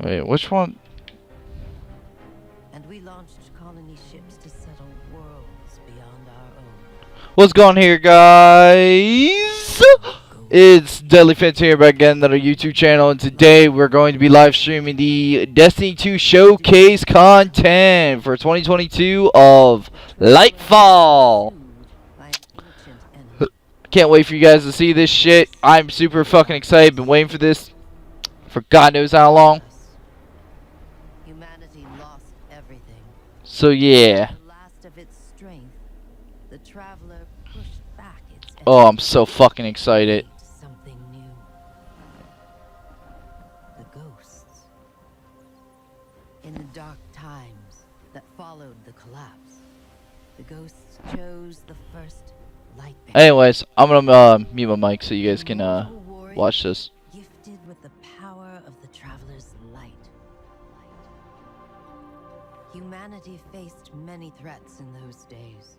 Wait, which one? And we launched colony ships to settle worlds beyond our own. What's going on here, guys? It's Deadly Fence here back again on our YouTube channel, and today we're going to be live streaming the Destiny 2 showcase content for 2022 of Lightfall. Can't wait for you guys to see this shit. I'm super fucking excited. Been waiting for this for God knows how long. Humanity lost everything. So yeah. The last of its strength, the traveler pushed back its Oh, I'm so fucking excited. something new. The ghosts. In the dark times that followed the collapse, the ghosts chose the first light bearer. Anyways, I'm gonna mute my mic so you guys can watch this. Gifted with the power of the traveler's light. Humanity faced many threats in those days.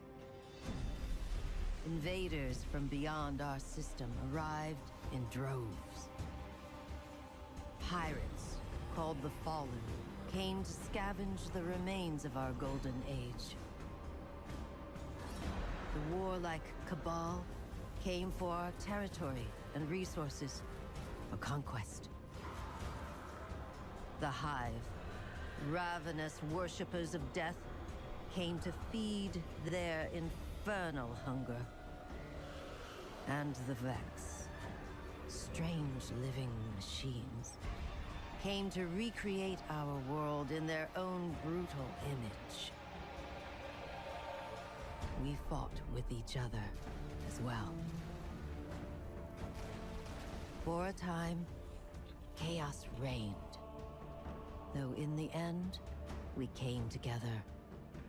Invaders from beyond our system arrived in droves. Pirates, called the Fallen, came to scavenge the remains of our golden age. The warlike Cabal came for our territory and resources for conquest. The Hive, ravenous worshippers of death, came to feed their infernal hunger. And the Vex, strange living machines, came to recreate our world in their own brutal image. We fought with each other as well. For a time, chaos reigned. Though in the end, we came together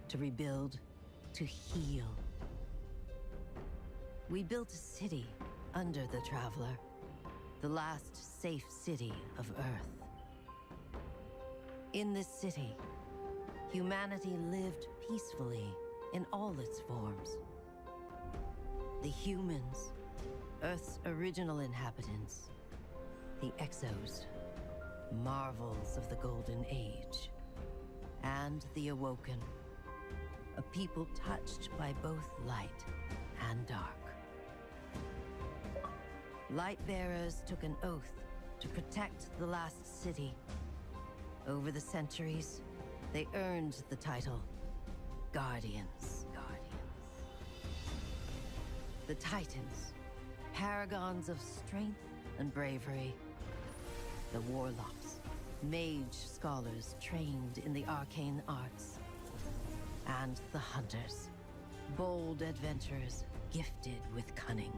to rebuild, to heal. We built a city under the Traveler, the last safe city of Earth. In this city, humanity lived peacefully in all its forms. The humans, Earth's original inhabitants, the Exos, marvels of the Golden Age, and the Awoken, a people touched by both light and dark. Lightbearers took an oath to protect the last city. Over the centuries, they earned the title Guardians. The Titans, paragons of strength and bravery. The Warlocks, mage scholars trained in the arcane arts. And the Hunters, bold adventurers gifted with cunning.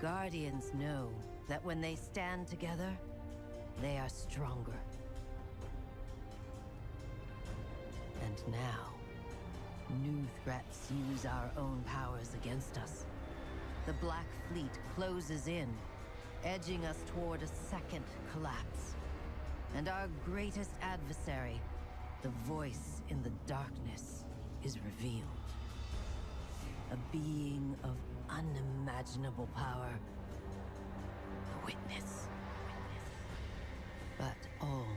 Guardians know that when they stand together, they are stronger. And now, new threats use our own powers against us. The Black Fleet closes in, edging us toward a second collapse. And our greatest adversary, the voice in the darkness, is revealed. A being of unimaginable power. A witness. But all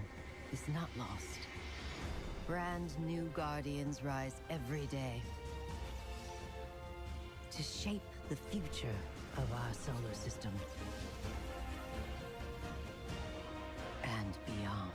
is not lost. Brand new Guardians rise every day to shape the future of our solar system and beyond.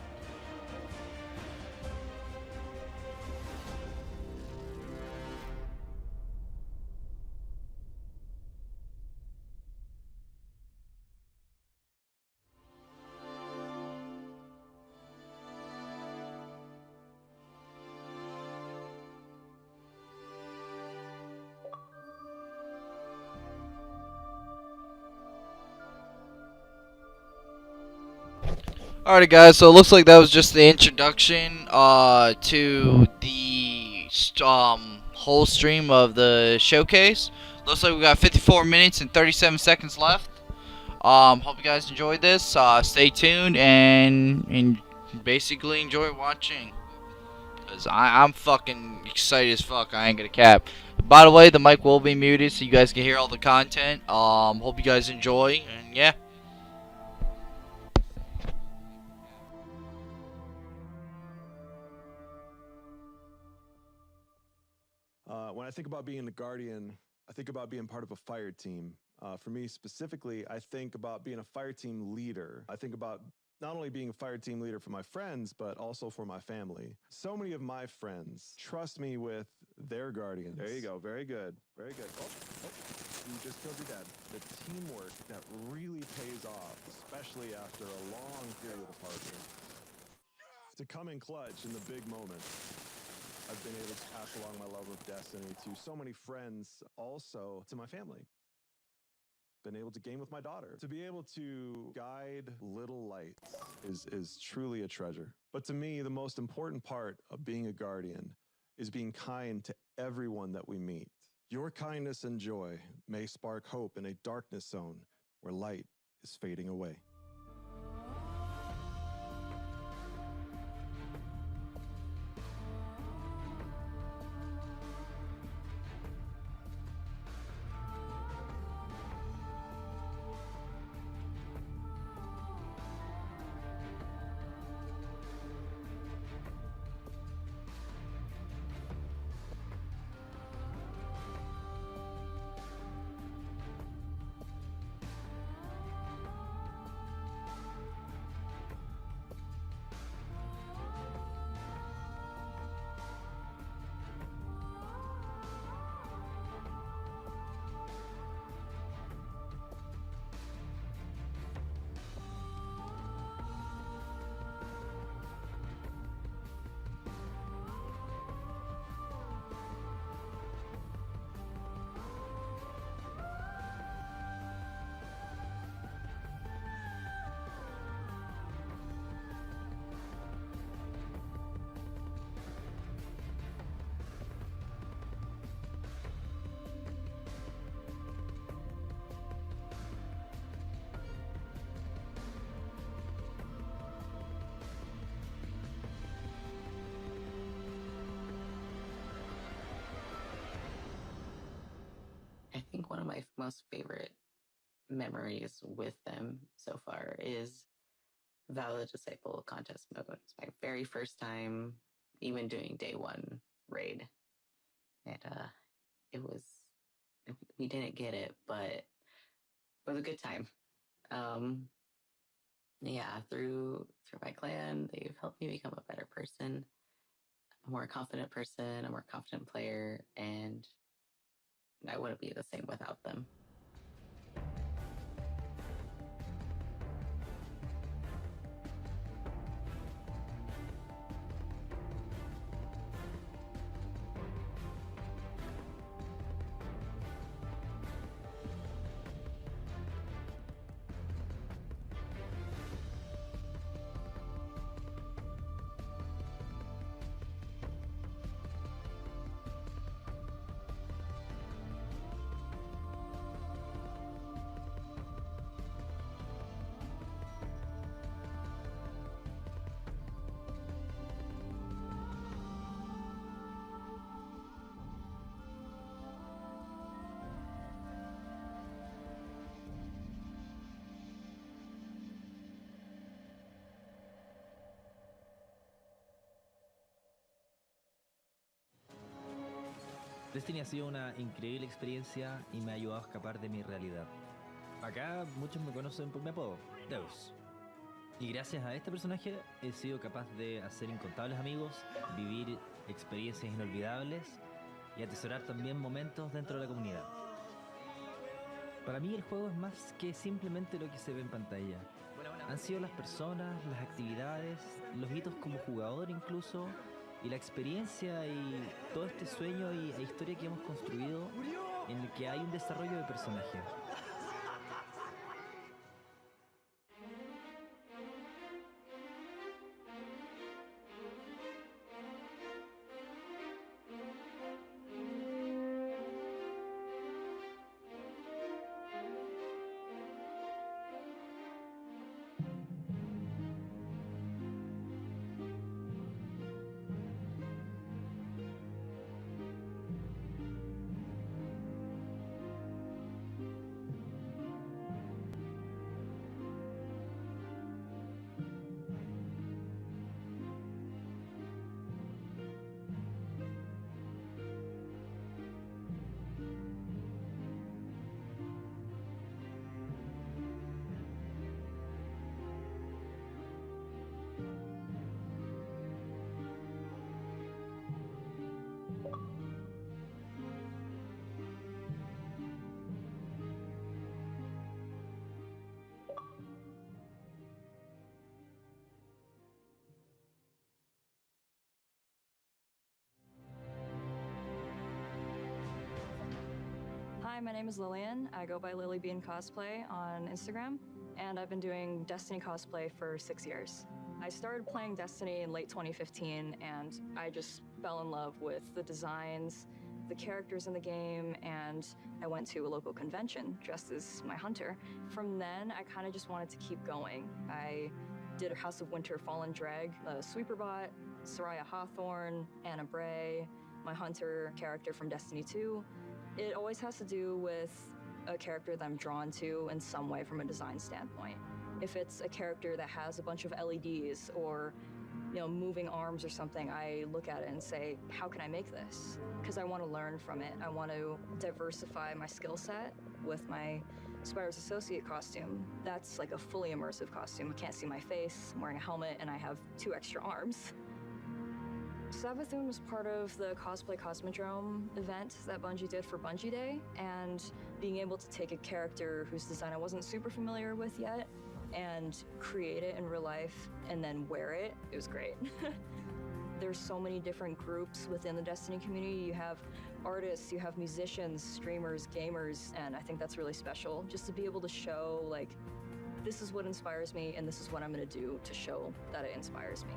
Alrighty guys, so it looks like that was just the introduction to the whole stream of the showcase. Looks like we got 54 minutes and 37 seconds left. Hope you guys enjoyed this. Stay tuned and basically enjoy watching. Cause I'm fucking excited as fuck. I ain't gonna cap. By the way, the mic will be muted so you guys can hear all the content. Hope you guys enjoy, and yeah. I think about being a guardian, I think about being part of a fire team. For me specifically, I think about being a fire team leader. I think about not only being a fire team leader for my friends, but also for my family. So many of my friends trust me with their guardians. There you go. Very good. Very good. Oh, you just killed your dad. The teamwork that really pays off, especially after a long period of hard work. To come in clutch in the big moments. I've been able to pass along my love of Destiny to so many friends, also to my family. Been able to game with my daughter. To be able to guide little lights is truly a treasure. But to me, the most important part of being a guardian is being kind to everyone that we meet. Your kindness and joy may spark hope in a darkness zone where light is fading away. I think one of my most favorite memories with them so far is Valid Disciple contest mode. It's my very first time even doing day one raid. And it was, we didn't get it, but it was a good time. Yeah, through my clan, they've helped me become a better person, a more confident person, a more confident player, and I wouldn't be the same without them. Destiny ha sido una increíble experiencia y me ha ayudado a escapar de mi realidad. Acá muchos me conocen por mi apodo, Deus. Y gracias a este personaje he sido capaz de hacer incontables amigos, vivir experiencias inolvidables y atesorar también momentos dentro de la comunidad. Para mí el juego es más que simplemente lo que se ve en pantalla. Han sido las personas, las actividades, los hitos como jugador incluso, y la experiencia y todo este sueño e historia que hemos construido en el que hay un desarrollo de personaje. my name is Lillian. I go by Lily Bean Cosplay on Instagram, and I've been doing Destiny cosplay for 6 years. I started playing Destiny in late 2015, and I just fell in love with the designs, the characters in the game, and I went to a local convention dressed as my hunter. From then, I kind of just wanted to keep going. I did House of Winter Fallen Drag, Sweeperbot, Soraya Hawthorne, Anna Bray, my hunter character from Destiny 2. It always has to do with a character that I'm drawn to in some way from a design standpoint. If it's a character that has a bunch of LEDs or moving arms or something, I look at it and say, how can I make this? Because I want to learn from it. I want to diversify my skill set with my Spyro's Associate costume. That's like a fully immersive costume. You can't see my face, I'm wearing a helmet, and I have 2 extra arms. Savathun was part of the Cosplay Cosmodrome event that Bungie did for Bungie Day, and being able to take a character whose design I wasn't super familiar with yet and create it in real life and then wear it, it was great. There's so many different groups within the Destiny community. You have artists, you have musicians, streamers, gamers, and I think that's really special, just to be able to show, like, this is what inspires me and this is what I'm gonna do to show that it inspires me.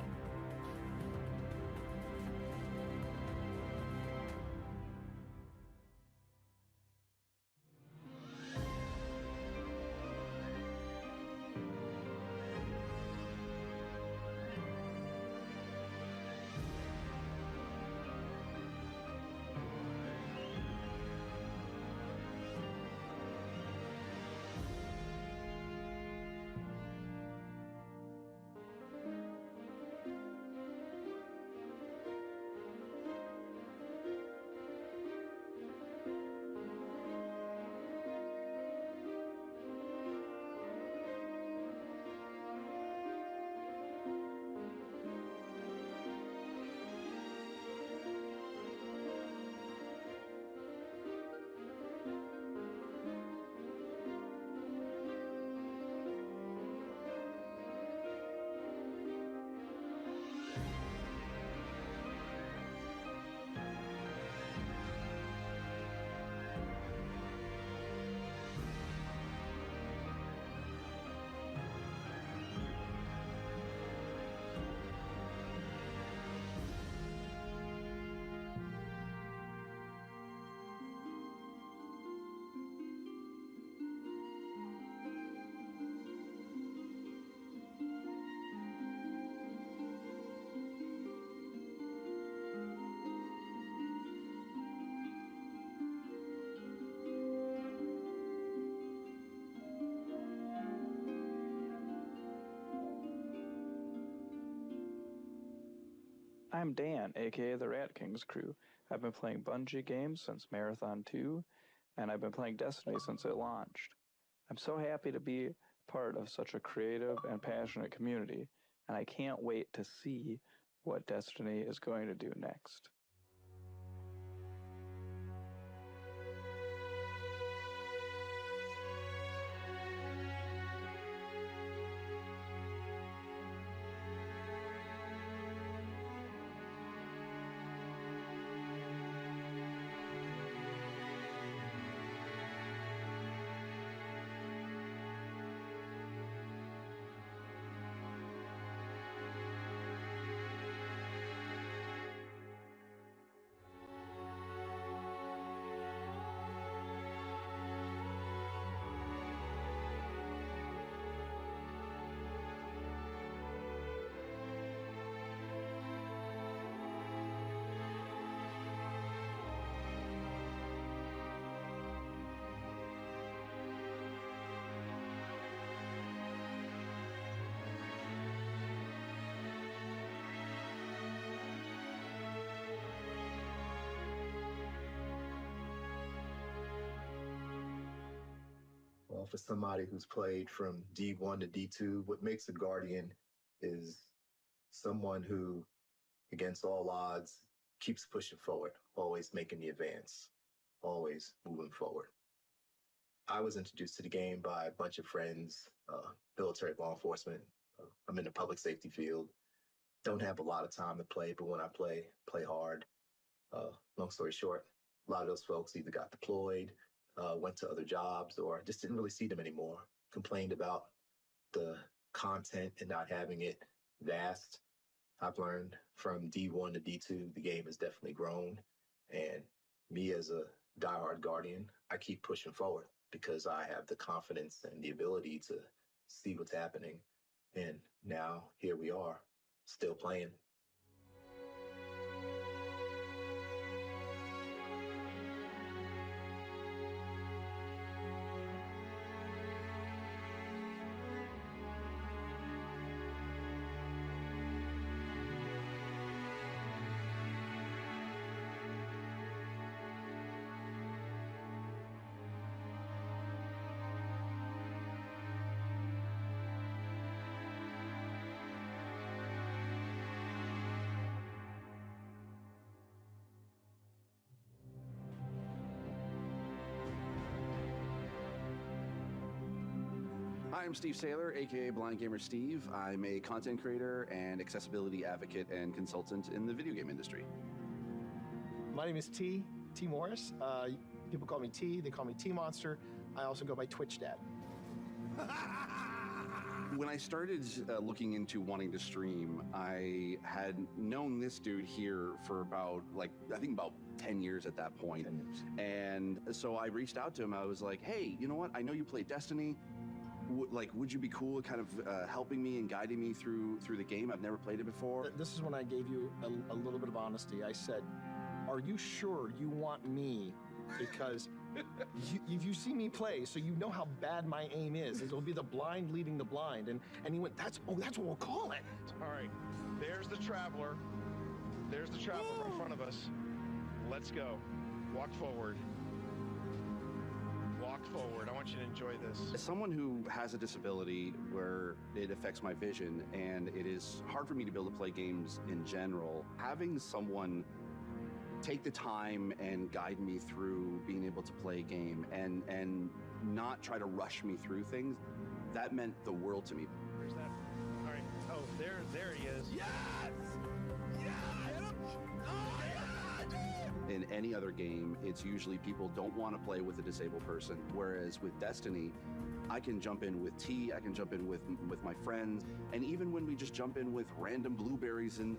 I'm Dan, aka the Rat Kings crew. I've been playing Bungie games since Marathon 2, and I've been playing Destiny since it launched. I'm so happy to be part of such a creative and passionate community, and I can't wait to see what Destiny is going to do next. Well, for somebody who's played from D1 to D2, what makes a Guardian is someone who, against all odds, keeps pushing forward, always making the advance, always moving forward. I was introduced to the game by a bunch of friends, military, law enforcement. I'm in the public safety field. Don't have a lot of time to play, but when I play hard. Long story short, a lot of those folks either got deployed, went to other jobs, or just didn't really see them anymore. Complained about the content and not having it vast. I've learned from D1 to D2, the game has definitely grown. And me as a diehard Guardian, I keep pushing forward because I have the confidence and the ability to see what's happening. And now here we are, still playing. Hi, I'm Steve Saylor, aka Blind Gamer Steve. I'm a content creator and accessibility advocate and consultant in the video game industry. My name is T Morris. People call me T. They call me T Monster. I also go by Twitch Dad. When I started looking into wanting to stream, I had known this dude here for about, I think about 10 years at that point. 10 years. And so I reached out to him. I was like, hey, you know what? I know you play Destiny. Would you be cool kind of helping me and guiding me through the game? I've never played it before. This is when I gave you a little bit of honesty. I said, are you sure you want me? Because you see me play, so you know how bad my aim is. It'll be the blind leading the blind. And he went, that's what we'll call it. All right, there's the Traveler. There's the Traveler in front of us. Let's go. Walk forward. Walk forward. I want you to enjoy this. As someone who has a disability where it affects my vision and it is hard for me to be able to play games in general, having someone take the time and guide me through being able to play a game and not try to rush me through things, that meant the world to me. Where's that? All right. Oh, there he is. Yes! Yes! In any other game, it's usually people don't want to play with a disabled person. Whereas with Destiny, I can jump in with T, I can jump in with my friends, and even when we just jump in with random blueberries in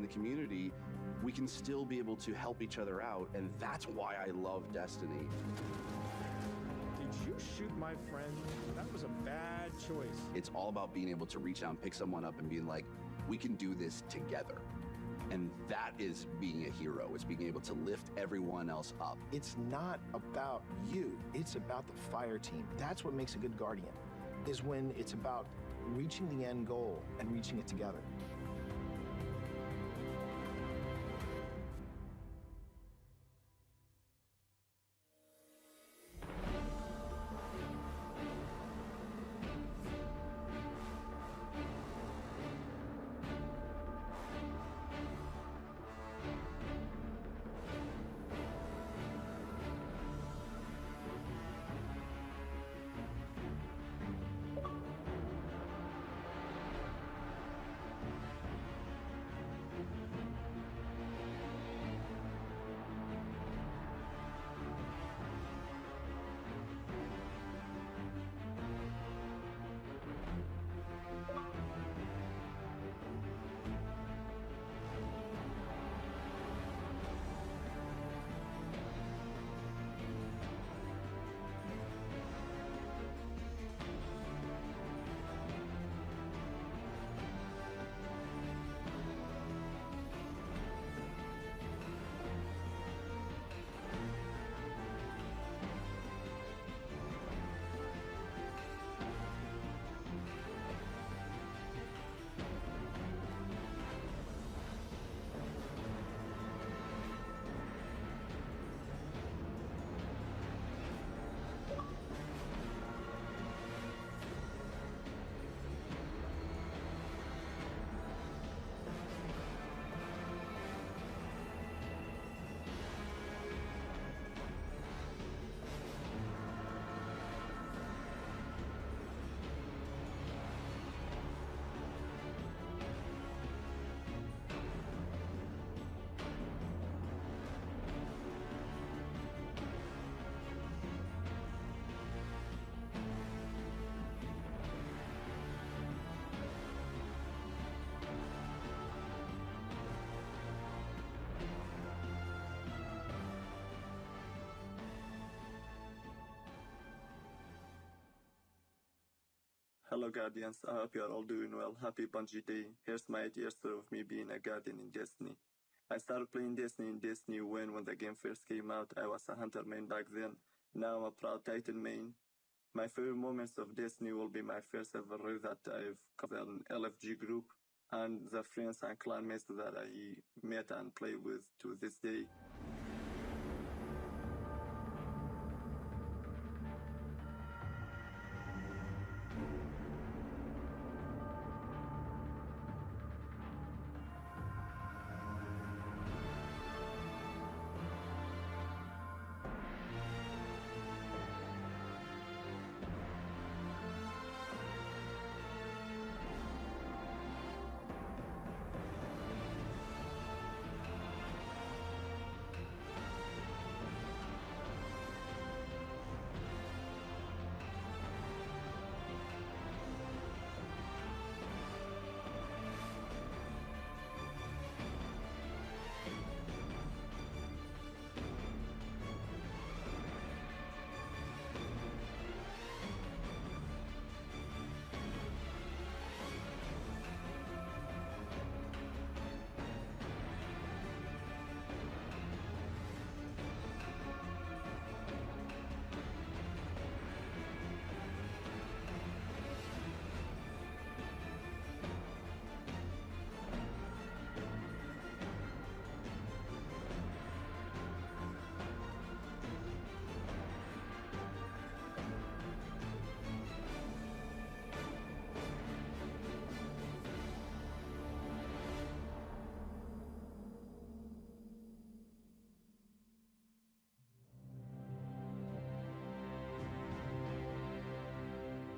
the community, we can still be able to help each other out, and that's why I love Destiny. Did you shoot my friend? That was a bad choice. It's all about being able to reach out and pick someone up and being like, we can do this together. And that is being a hero. It's being able to lift everyone else up. It's not about you. It's about the fire team. That's what makes a good Guardian, is when it's about reaching the end goal and reaching it together. Hello, Guardians. I hope you are all doing well. Happy Bungie Day. Here's my 8 year story of me being a Guardian in Destiny. I started playing Destiny in Destiny when the game first came out. I was a Hunter main back then. Now I'm a proud Titan main. My favorite moments of Destiny will be my first ever raid that I've covered an LFG group and the friends and clanmates that I met and play with to this day.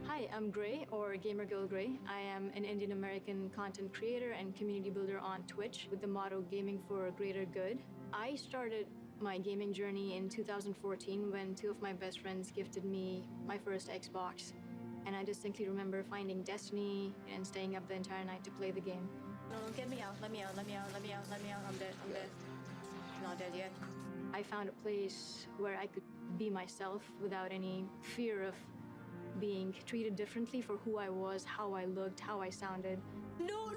Hi, I'm Gray, or Gamer Girl Gray. I am an Indian American content creator and community builder on Twitch with the motto Gaming for Greater Good. I started my gaming journey in 2014 when two of my best friends gifted me my first Xbox. And I distinctly remember finding Destiny and staying up the entire night to play the game. No, get me out, let me out, let me out, let me out, let me out. I'm dead, I'm dead. Not dead yet. I found a place where I could be myself without any fear of being treated differently for who I was, how I looked, how I sounded. No,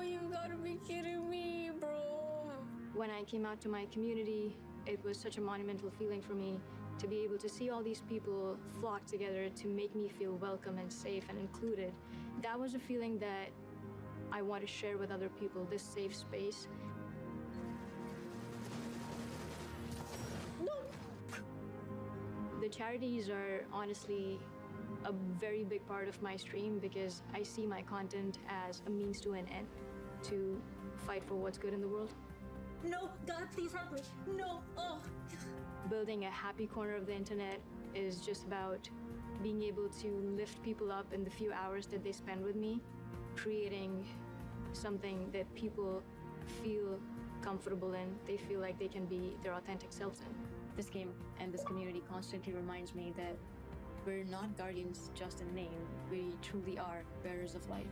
you gotta be kidding me, bro. When I came out to my community, it was such a monumental feeling for me to be able to see all these people flock together to make me feel welcome and safe and included. That was a feeling that I want to share with other people, this safe space. The charities are honestly a very big part of my stream because I see my content as a means to an end, to fight for what's good in the world. No, God, please help me. No, oh. Building a happy corner of the internet is just about being able to lift people up in the few hours that they spend with me, creating something that people feel comfortable in, they feel like they can be their authentic selves in. This game and this community constantly reminds me that we're not guardians just in name, we truly are bearers of light.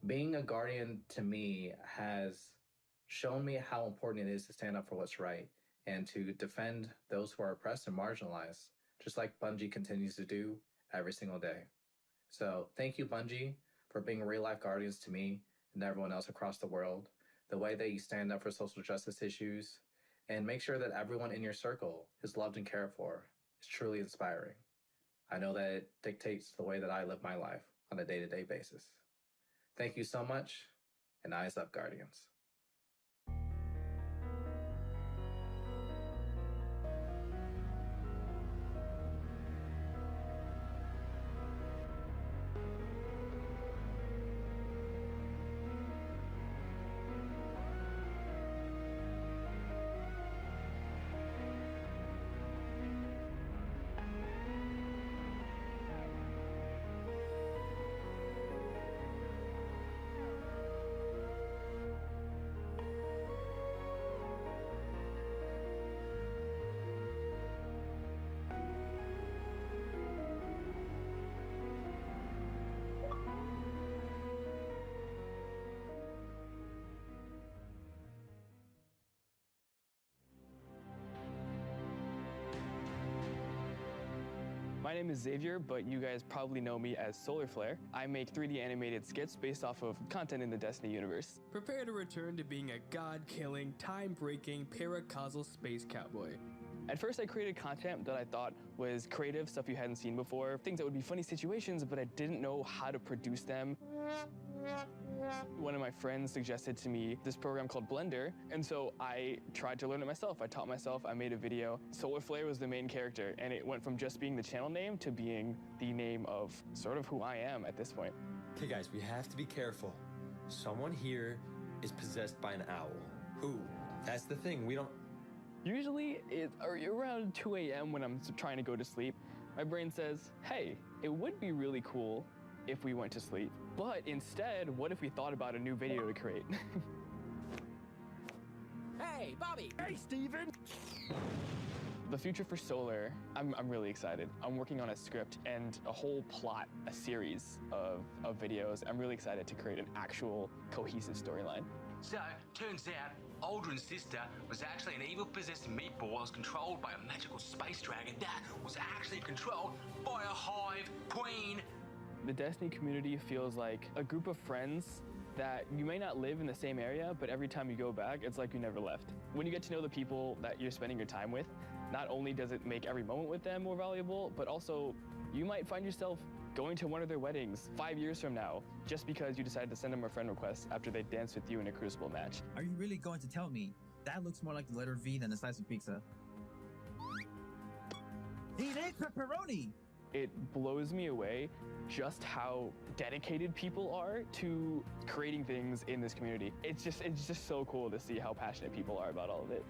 Being a guardian to me has shown me how important it is to stand up for what's right and to defend those who are oppressed and marginalized, just like Bungie continues to do every single day. So thank you, Bungie, for being real life guardians to me and everyone else across the world. The way that you stand up for social justice issues and make sure that everyone in your circle is loved and cared for is truly inspiring. I know that it dictates the way that I live my life on a day-to-day basis. Thank you so much, and eyes up, Guardians. My name is Xavier, but you guys probably know me as Solar Flare. I make 3D animated skits based off of content in the Destiny universe. Prepare to return to being a god-killing, time-breaking, paracausal space cowboy. At first, I created content that I thought was creative, stuff you hadn't seen before, things that would be funny situations, but I didn't know how to produce them. One of my friends suggested to me this program called Blender, and so I tried to learn it myself. I taught myself, I made a video. Solar Flare was the main character, and it went from just being the channel name to being the name of sort of who I am at this point. Okay guys, we have to be careful. Someone here is possessed by an owl. Who? That's the thing, we don't... Usually, around 2 a.m. when I'm trying to go to sleep, my brain says, hey, it would be really cool if we went to sleep. But instead, what if we thought about a new video to create? Hey, Bobby! Hey, Steven! The future for Solar, I'm really excited. I'm working on a script and a whole plot, a series of videos. I'm really excited to create an actual cohesive storyline. So, turns out, Aldrin's sister was actually an evil possessed meatball that was controlled by a magical space dragon that was actually controlled by a hive queen. The Destiny community feels like a group of friends that you may not live in the same area, but every time you go back, it's like you never left. When you get to know the people that you're spending your time with, not only does it make every moment with them more valuable, but also you might find yourself going to one of their weddings 5 years from now, just because you decided to send them a friend request after they danced with you in a Crucible match. Are you really going to tell me that looks more like the letter V than a slice of pizza? It ain't pepperoni! It blows me away just how dedicated people are to creating things in this community. It's just so cool to see how passionate people are about all of it.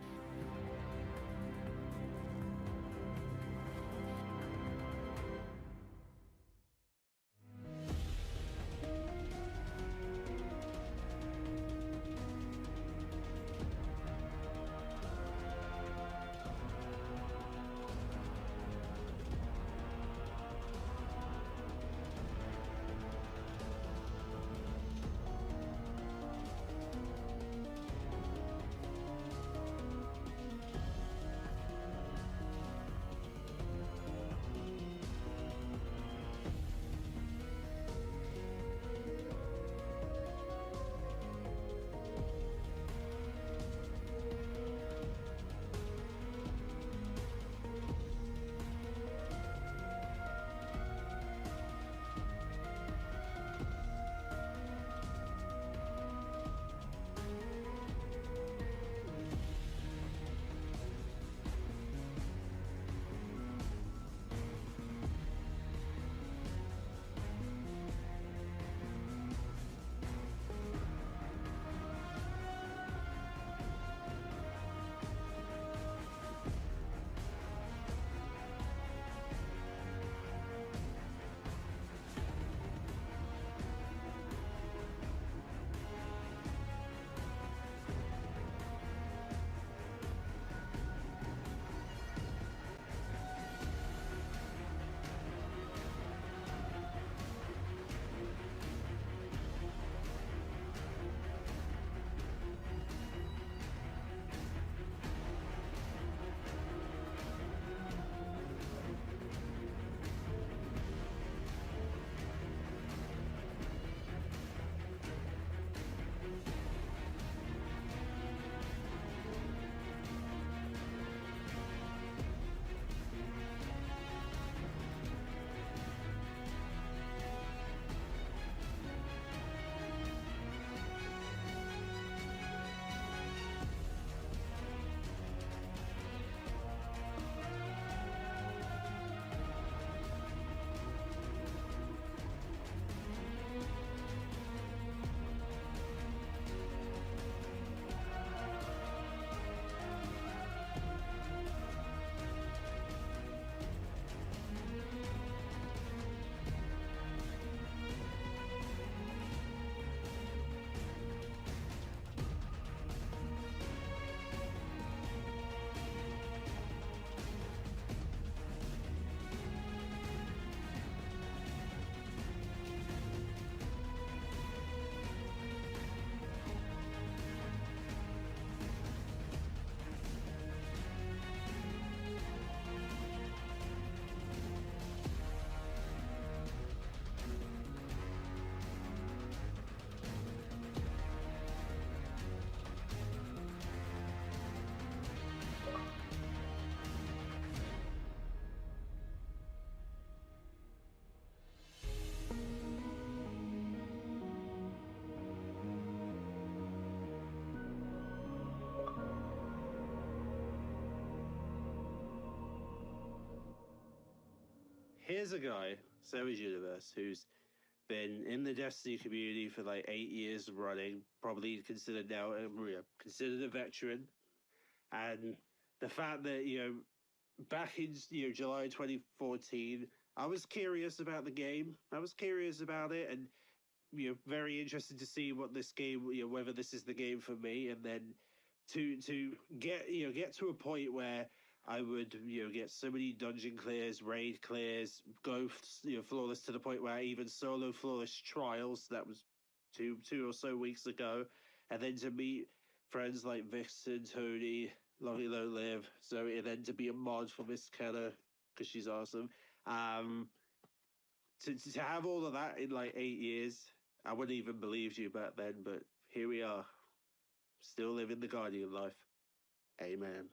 here's a guy, Savage Universe, who's been in the Destiny community for like 8 years running, probably considered now considered a veteran, and the fact that back in July 2014, I was curious about the game. I was curious about it, and very interested to see what this game, whether this is the game for me, and then to get to a point where I would get so many dungeon clears, raid clears, go flawless to the point where I even solo flawless trials. That was two or so weeks ago, and then to meet friends like Vixen, Tony, Lovely Low Live. So and then to be a mod for Miss Keller because she's awesome. To have all of that in like 8 years, I wouldn't even believe you back then, but here we are, still living the Guardian life. Amen.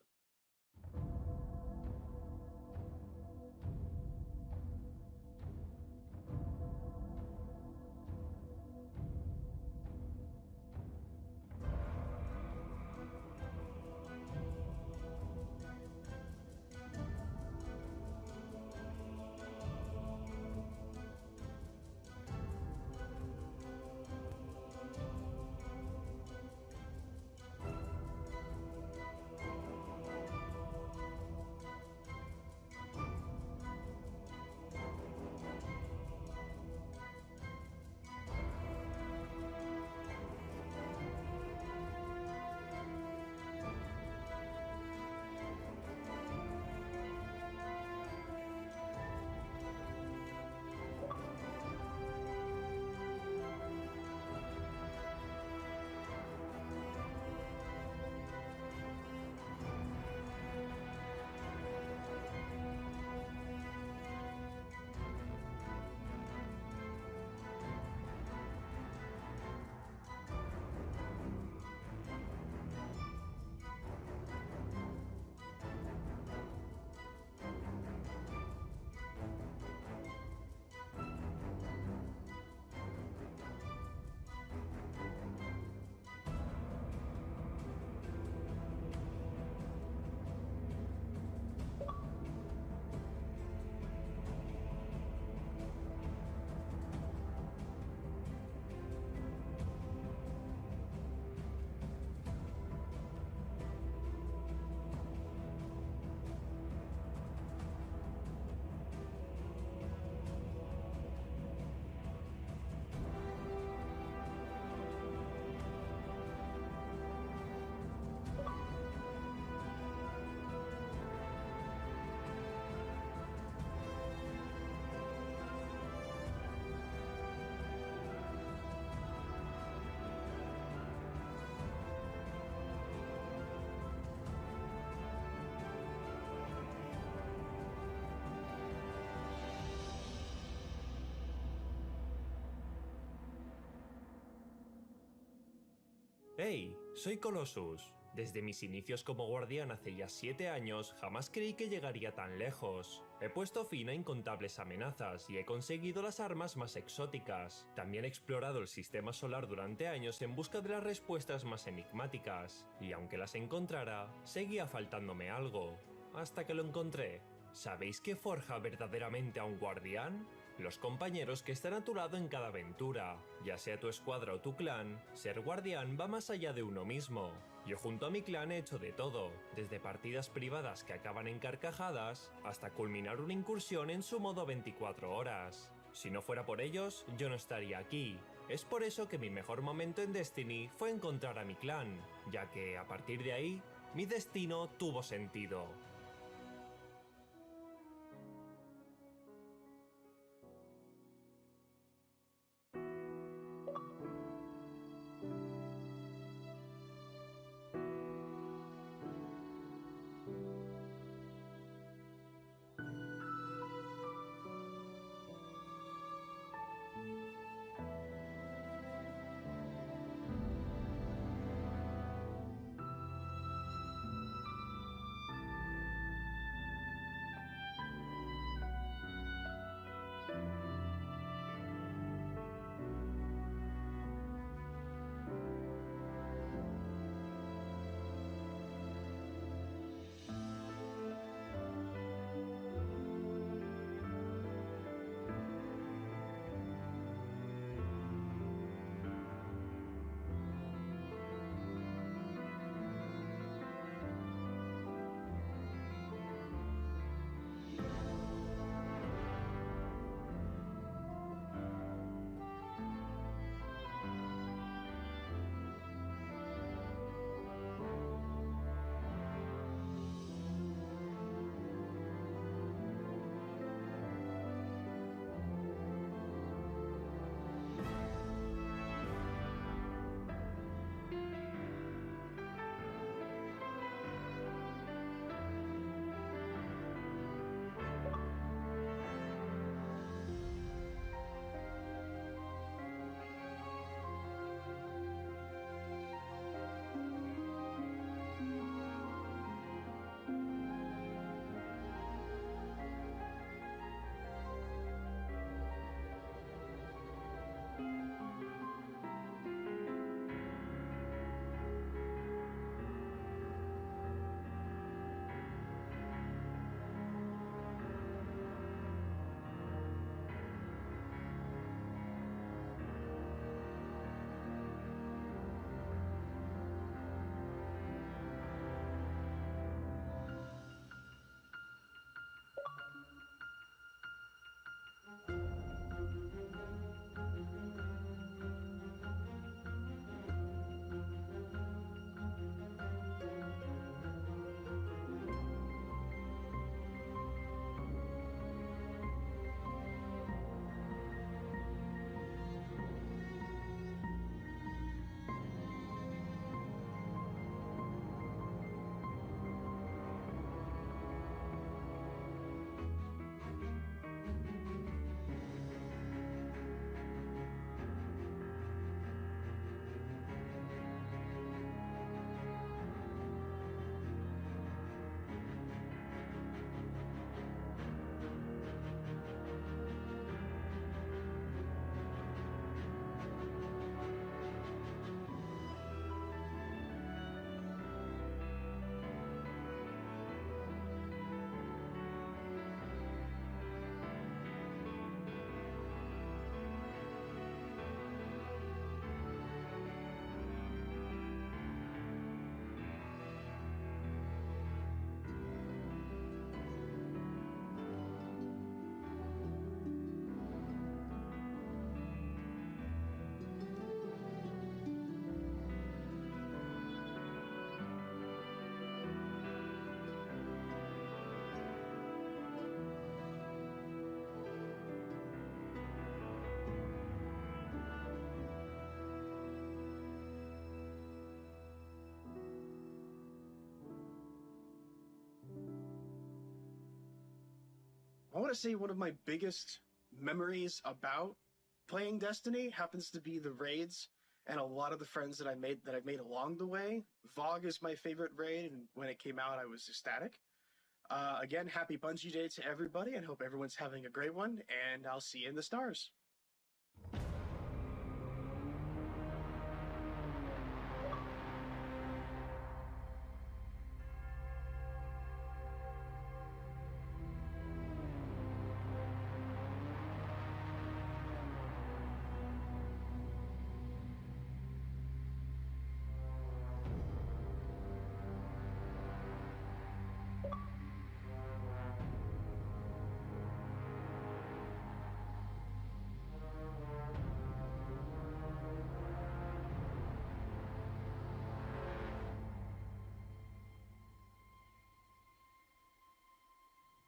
Hey, soy Colossus. Desde mis inicios como guardián hace ya 7 años, jamás creí que llegaría tan lejos. He puesto fin a incontables amenazas y he conseguido las armas más exóticas. También he explorado el sistema solar durante años en busca de las respuestas más enigmáticas. Y aunque las encontrara, seguía faltándome algo. Hasta que lo encontré. ¿Sabéis qué forja verdaderamente a un guardián? Los compañeros que están a tu lado en cada aventura. Ya sea tu escuadra o tu clan, ser guardián va más allá de uno mismo. Yo junto a mi clan he hecho de todo, desde partidas privadas que acaban en carcajadas, hasta culminar una incursión en su modo 24 horas. Si no fuera por ellos, yo no estaría aquí. Es por eso que mi mejor momento en Destiny fue encontrar a mi clan, ya que a partir de ahí, mi destino tuvo sentido. want to say one of my biggest memories about playing Destiny happens to be the raids and a lot of the friends that I've made along the way. VoG is my favorite raid, and when it came out, I was ecstatic. Again, happy Bungie Day to everybody, and hope everyone's having a great one, and I'll see you in the stars.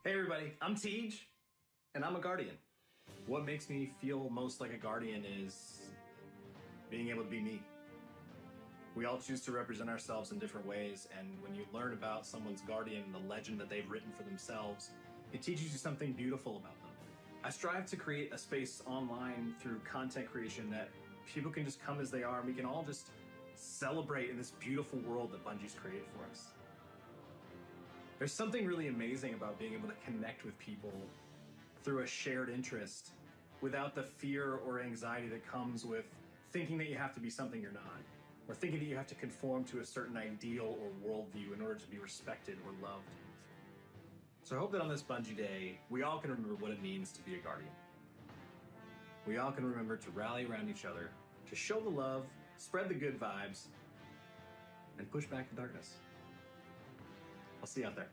Hey everybody, I'm Tej, and I'm a Guardian. What makes me feel most like a Guardian is being able to be me. We all choose to represent ourselves in different ways, and when you learn about someone's Guardian and the legend that they've written for themselves, it teaches you something beautiful about them. I strive to create a space online through content creation that people can just come as they are, and we can all just celebrate in this beautiful world that Bungie's created for us. There's something really amazing about being able to connect with people through a shared interest without the fear or anxiety that comes with thinking that you have to be something you're not, or thinking that you have to conform to a certain ideal or worldview in order to be respected or loved. So I hope that on this Bungie Day, we all can remember what it means to be a Guardian. We all can remember to rally around each other, to show the love, spread the good vibes, and push back the darkness. I'll see you out there.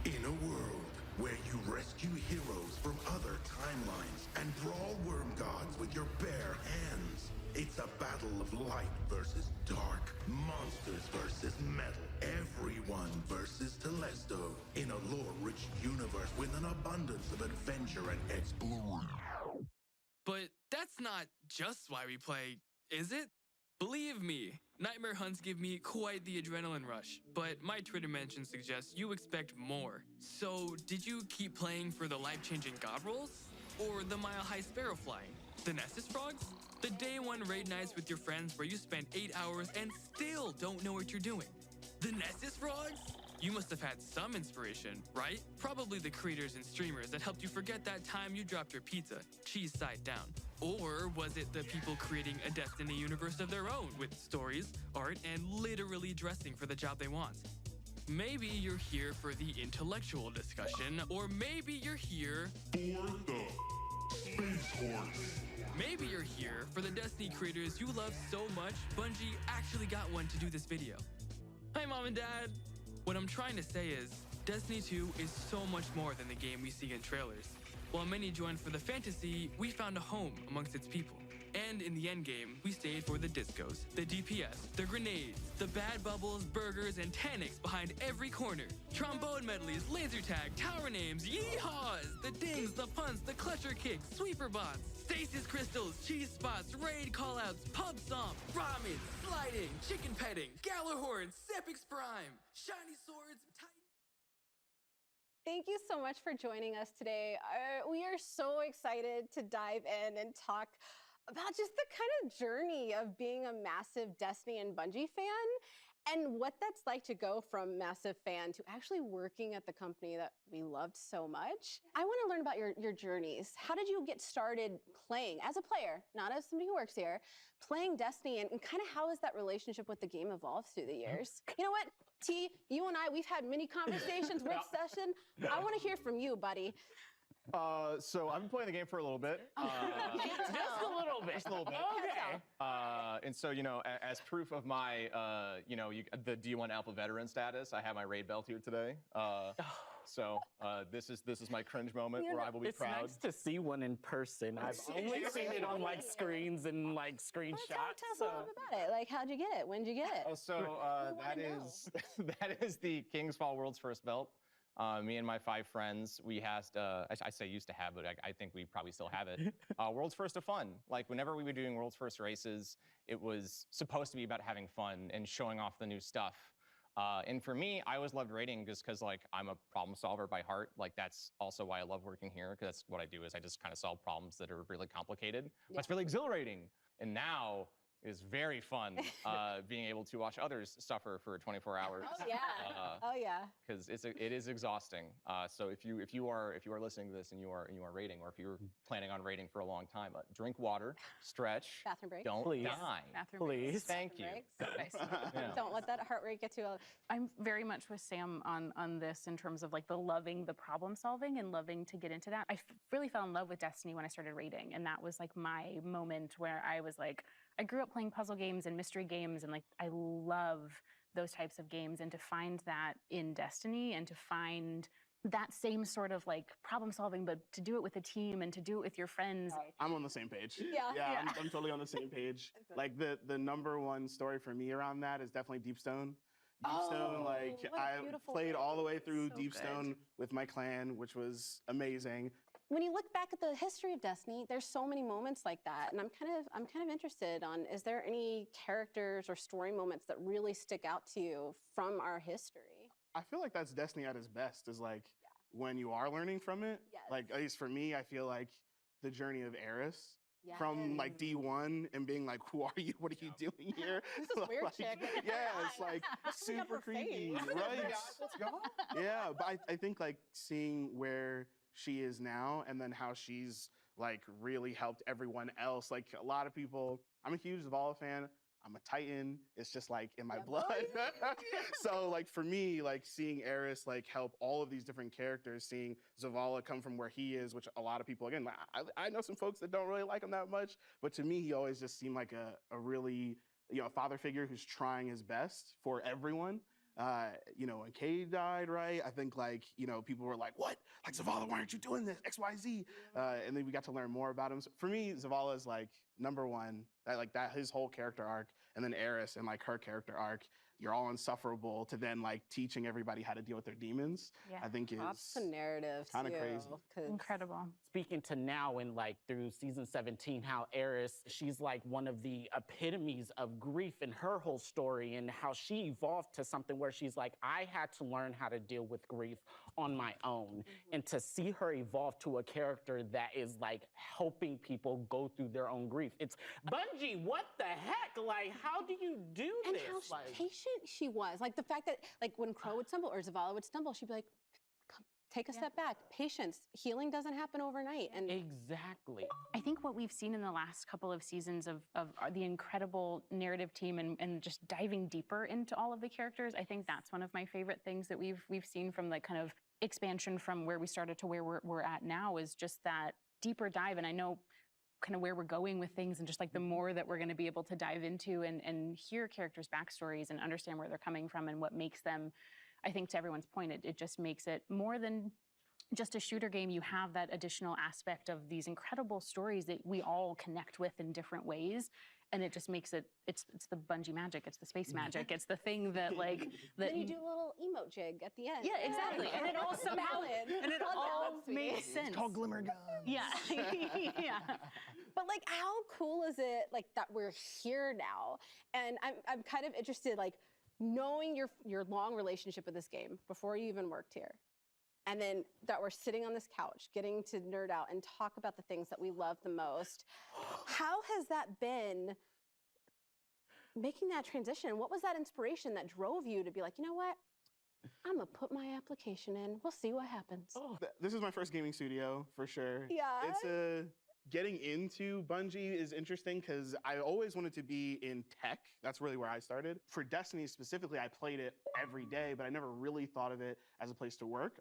In a world where you rescue heroes from other timelines and brawl worm gods with your bare hands, it's a battle of light versus dark, monsters versus metal, everyone versus Telesto, in a lore-rich rich universe with an abundance of adventure and exploration. But that's not just why we play, is it? Believe me, Nightmare Hunts give me quite the adrenaline rush, but my Twitter mention suggests you expect more. So, did you keep playing for the life-changing god rolls? Or the mile-high sparrow flying? The Nessus frogs? The day one raid nights with your friends where you spend 8 hours and still don't know what you're doing? The Nessus frogs? You must have had some inspiration, right? Probably the creators and streamers that helped you forget that time you dropped your pizza, cheese side down. Or was it the people creating a Destiny universe of their own with stories, art, and literally dressing for the job they want? Maybe you're here for the intellectual discussion, or maybe you're here for the Space Horse. Maybe you're here for the Destiny creators you love so much, Bungie actually got one to do this video. Hi, Mom and Dad. What I'm trying to say is, Destiny 2 is so much more than the game we see in trailers. While many joined for the fantasy, we found a home amongst its people. And in the endgame, we stayed for the discos, the DPS, the grenades, the bad bubbles, burgers, and Tanics behind every corner. Trombone medleys, laser tag, tower names, yeehaws, the dings, the punts, the clutcher kicks, sweeper bots, stasis crystals, cheese spots, raid callouts, pub stomp, ramen, sliding, chicken petting, Galahorn, Sepix Prime, shiny swords, Thank you so much for joining us today. We are so excited to dive in and talk about just the kind of journey of being a massive Destiny and Bungie fan and what that's like to go from massive fan to actually working at the company that we loved so much. I want to learn about your journeys. How did you get started playing as a player, not as somebody who works here, playing Destiny, and kind of how has that relationship with the game evolved through the years? You know what, T, you and I, we've had many conversations, work session. I want to hear from you, buddy. So I've been playing the game for a little bit. Just a little bit. Just a little bit. Okay. And so, as proof of my, the D1 Alpha veteran status, I have my raid belt here today. So this is my cringe moment where I will be proud. It's nice to see one in person. I've only seen it on like screens and like screenshots. Tell us a little bit about it. Like, how'd you get it? When'd you get it? That is the King's Fall World's First belt. Me and my 5 friends, we used to have, but I think we probably still have it. World's First of Fun. Like, whenever we were doing World's First races, it was supposed to be about having fun and showing off the new stuff. And for me, I always loved raiding just because, like, I'm a problem solver by heart. Like, that's also why I love working here, because that's what I do, is I just kind of solve problems that are really complicated. Yeah. That's really exhilarating. And now is very fun being able to watch others suffer for 24 hours. Oh yeah. Oh yeah. Because it is exhausting. So if you are listening to this and you are raiding, or if you're planning on raiding for a long time, drink water, stretch, bathroom breaks. Don't die. Bathroom breaks. Thank you. Yeah. Don't let that heart rate get too low. I'm very much with Sam on this in terms of like loving the problem solving and loving to get into that. I really fell in love with Destiny when I started raiding, and that was like my moment where I was like, I grew up playing puzzle games and mystery games, and like I love those types of games, and to find that in Destiny and to find that same sort of like problem solving, but to do it with a team and to do it with your friends. I'm on the same page. Yeah. I'm totally on the same page. Like the number one story for me around that is definitely Deepstone. Deepstone, I played all the way through Deepstone with my clan, which was amazing. When you look back at the history of Destiny, there's so many moments like that, and I'm kind of interested on, is there any characters or story moments that really stick out to you from our history? I feel like that's Destiny at its best, is like when you are learning from it. Yes. Like, at least for me, I feel like the journey of Eris. From like D1 and being like, who are you? What are you doing here? This is weird chick. Yeah, it's like super creepy, right? Let's go. Yeah, but I think like seeing where she is now, and then how she's like really helped everyone else. Like a lot of people, I'm a huge Zavala fan. I'm a Titan. It's just like in my blood. So like for me, like seeing Eris like help all of these different characters, seeing Zavala come from where he is, which a lot of people, again, I know some folks that don't really like him that much, but to me, he always just seemed like a really, a father figure who's trying his best for everyone. When Cade died, right? I think people were like, what? Like, Zavala, why aren't you doing this? X, Y, Z. And then we got to learn more about him. So for me, Zavala is like number one, that his whole character arc, and then Eris and like her character arc. you're all insufferable to then like teaching everybody how to deal with their demons. Yeah. I think Props is to narrative kind of too, crazy. 'cause- Incredible. Speaking to now and like through season 17, how Eris, she's like one of the epitomes of grief in her whole story and how she evolved to something where she's like, I had to learn how to deal with grief on my own. And to see her evolve to a character that is like helping people go through their own grief. It's Bungie, what the heck? Like, how do you do and this? how patient she was. Like the fact that like when Crow would stumble or Zavala would stumble, she'd be like, "Come, take a step back. Patience. Healing doesn't happen overnight." And exactly. I think what we've seen in the last couple of seasons of the incredible narrative team and just diving deeper into all of the characters, I think that's one of my favorite things that we've seen from the kind of expansion from where we started to where we're at now is just that deeper dive. And I know kind of where we're going with things and just like the more that we're going to be able to dive into and hear characters' backstories and understand where they're coming from and what makes them, I think to everyone's point, it just makes it more than just a shooter game. You have that additional aspect of these incredible stories that we all connect with in different ways. And it just makes it's the Bungie magic, it's the space magic, it's the thing that like that. Then you do a little emote jig at the end. Yeah, exactly. And it all somehow Valid. all makes sense. It's called Glimmer Guns. Yeah. Yeah. But like, how cool is it like that we're here now? And I'm kind of interested, like knowing your long relationship with this game before you even worked here. And then that we're sitting on this couch, getting to nerd out and talk about the things that we love the most. How has that been making that transition? What was that inspiration that drove you to be like, you know what? I'm gonna put my application in. We'll see what happens. This is my first gaming studio for sure. Yeah. It's getting into Bungie is interesting because I always wanted to be in tech. That's really where I started. For Destiny specifically, I played it every day, but I never really thought of it as a place to work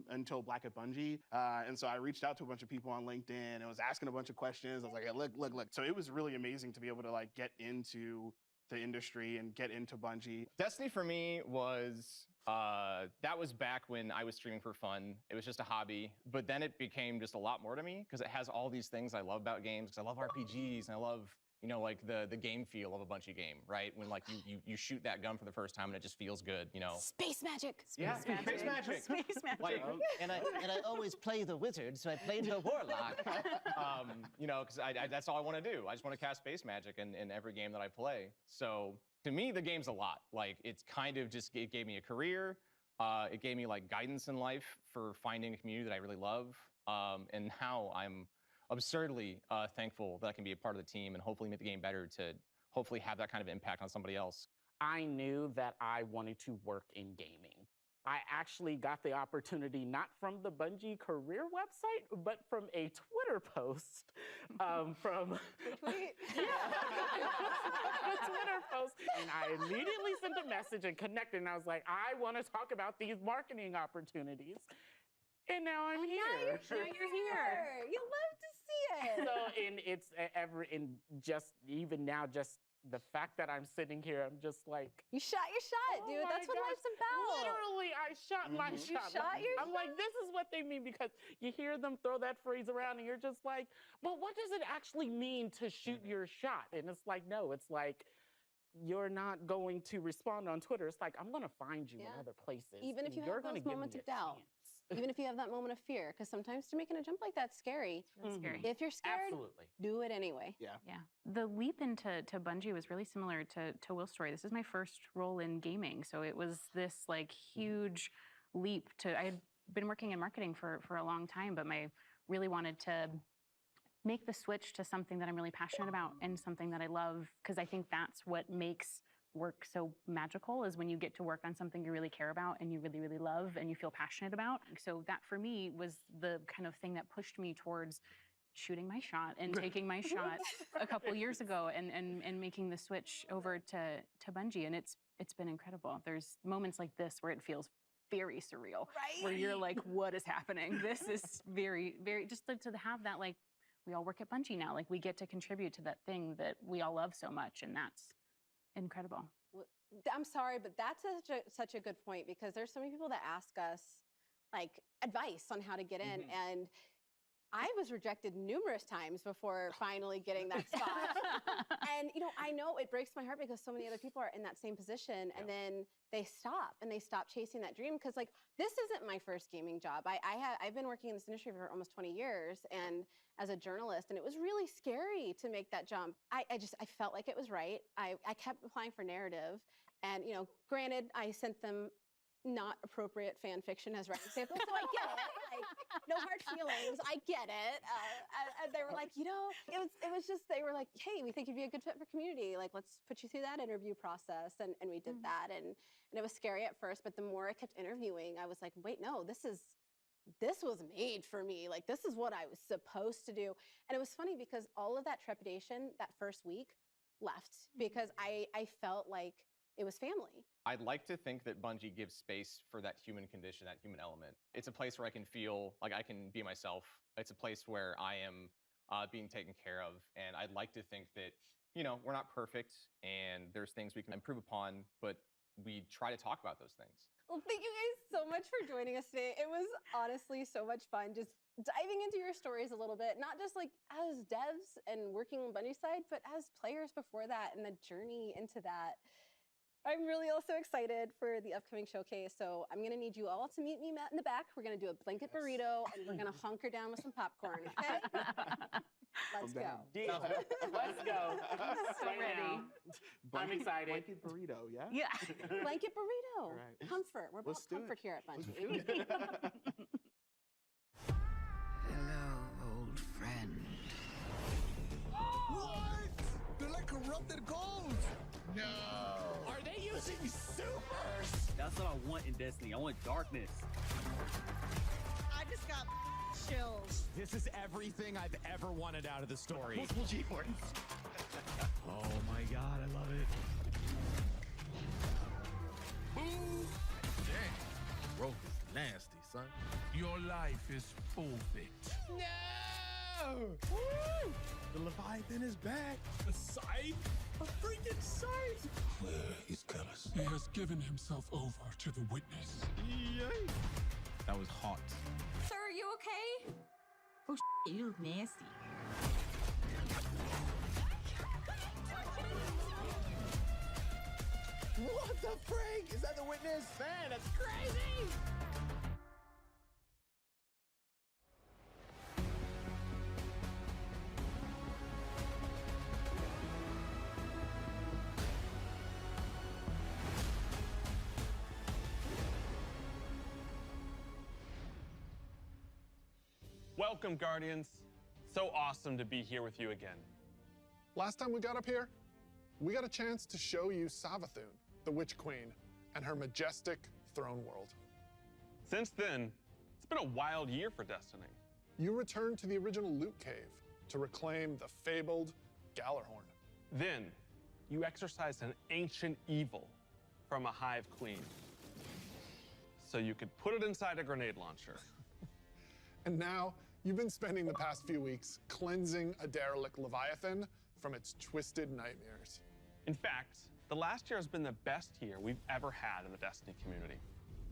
until Black at Bungie. And so I reached out to a bunch of people on LinkedIn and was asking a bunch of questions. I was like, hey, look. So it was really amazing to be able to like get into the industry and get into Bungie. Destiny for me was, that was back when I was streaming for fun. It was just a hobby, but then it became just a lot more to me because it has all these things I love about games, because I love RPGs and I love, you know, like the game feel of a Bungie game, right? When like you shoot that gun for the first time and it just feels good, you know? Space magic. Yeah, space magic. Space magic. Like, and I always play the wizard, so I played the warlock. You know, because that's all I want to do. I just want to cast space magic in every game that I play. So to me, the game's a lot. Like, it's kind of just, it gave me a career. It gave me like guidance in life for finding a community that I really love. And now I'm absurdly thankful that I can be a part of the team and hopefully make the game better to hopefully have that kind of impact on somebody else. I knew that I wanted to work in gaming. I actually got the opportunity not from the Bungie career website, but from a Twitter post from a Twitter post. And I immediately sent a message and connected, and I was like, I want to talk about these marketing opportunities. And now I'm here. Now you're here. You love to see it. So, and it's just even now, just the fact that I'm sitting here, I'm just like, you shot your shot, dude. That's what life's about. Literally, I shot my shot. I'm like, this is what they mean, because you hear them throw that phrase around and you're just like, but what does it actually mean to shoot your shot? And it's like, no, it's like, you're not going to respond on Twitter. It's like, I'm going to find you in other places. Even if you you're have gonna those give moments me of a doubt. Even if you have that moment of fear, because sometimes to making a jump like that's scary. That's scary. If you're scared, Absolutely. do it anyway. Yeah. Yeah. The leap into Bungie was really similar to Will's story. This is my first role in gaming. So it was this like huge leap I had been working in marketing for a long time, but I really wanted to make the switch to something that I'm really passionate about and something that I love, because I think that's what makes work so magical, is when you get to work on something you really care about and you really, really love and you feel passionate about. So that for me was the kind of thing that pushed me towards shooting my shot and taking my shot a couple years ago and making the switch over to Bungie. And it's been incredible. There's moments like this where it feels very surreal, right? Where you're like, what is happening? This is very, very, just to have that, like, we all work at Bungie now. Like, we get to contribute to that thing that we all love so much, and that's incredible. I'm sorry, but that's such a good point, because there's so many people that ask us like advice on how to get in, and I was rejected numerous times before finally getting that spot. And I know it breaks my heart because so many other people are in that same position, and then they stop chasing that dream because this isn't my first gaming job. I've been working in this industry for almost 20 years and as a journalist, and it was really scary to make that jump. I felt like it was right. I kept applying for narrative, and granted, I sent them not appropriate fan fiction as writing samples, so I get it. No hard feelings. I get it. And they were like, it was just, they were like, hey, we think you'd be a good fit for Community. Let's put you through that interview process. And we did that. And it was scary at first, but the more I kept interviewing, I was like, wait, no, this was made for me. This is what I was supposed to do. And it was funny because all of that trepidation that first week left because I felt like it was family. I'd like to think that Bungie gives space for that human condition, that human element. It's a place where I can feel like I can be myself. It's a place where I am being taken care of. And I'd like to think that, we're not perfect and there's things we can improve upon, but we try to talk about those things. Well, thank you guys so much for joining us today. It was honestly so much fun just diving into your stories a little bit, not just as devs and working on Bungie's side, but as players before that and the journey into that. I'm really also excited for the upcoming showcase, so I'm gonna need you all to meet me in the back. We're gonna do a blanket burrito, and we're gonna hunker down with some popcorn, okay? Let's go. Deal. Let's go. So ready. I'm excited. Blanket burrito, yeah? Yeah. Blanket burrito. All right. Comfort. We're Let's about do comfort it. here at Bungie. Hello, old friend. What? They're like corrupted gold. No. Are they using supers? That's what I want in Destiny. I want darkness. I just got chills. This is everything I've ever wanted out of the story. Multiple G-Force. Oh my god, I love it. Ooh. Dang. Rope is nasty, son. Your life is forfeit. No! Woo! The Leviathan is back. The scythe? A freaking scythe! Where is Callus? He has given himself over to the witness. Yay! That was hot. Sir, are you okay? Oh, you look nasty. What the frig? Is that the witness? Man, that's crazy! Welcome, Guardians. So awesome to be here with you again. Last time we got up here, we got a chance to show you Savathun, the Witch Queen, and her majestic throne world. Since then, it's been a wild year for Destiny. You returned to the original Loot Cave to reclaim the fabled Gallarhorn. Then, you exorcised an ancient evil from a hive queen, so you could put it inside a grenade launcher. And now, you've been spending the past few weeks cleansing a derelict Leviathan from its twisted nightmares. In fact, the last year has been the best year we've ever had in the Destiny community.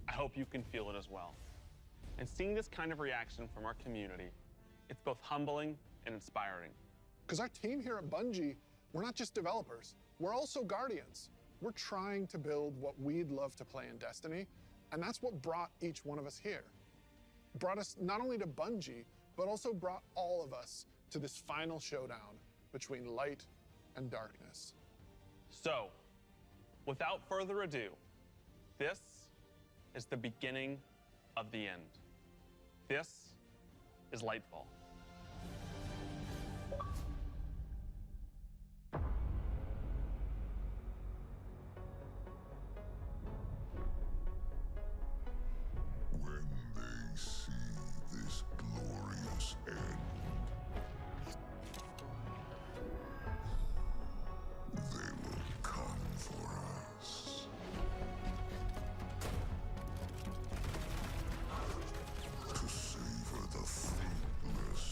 I hope you can feel it as well. And seeing this kind of reaction from our community, it's both humbling and inspiring. Because our team here at Bungie, we're not just developers, we're also guardians. We're trying to build what we'd love to play in Destiny, and that's what brought each one of us here. Brought us not only to Bungie, but also brought all of us to this final showdown between light and darkness. So, without further ado, this is the beginning of the end. This is Lightfall. When they see this glorious end, they will come for us. To savor the fruitless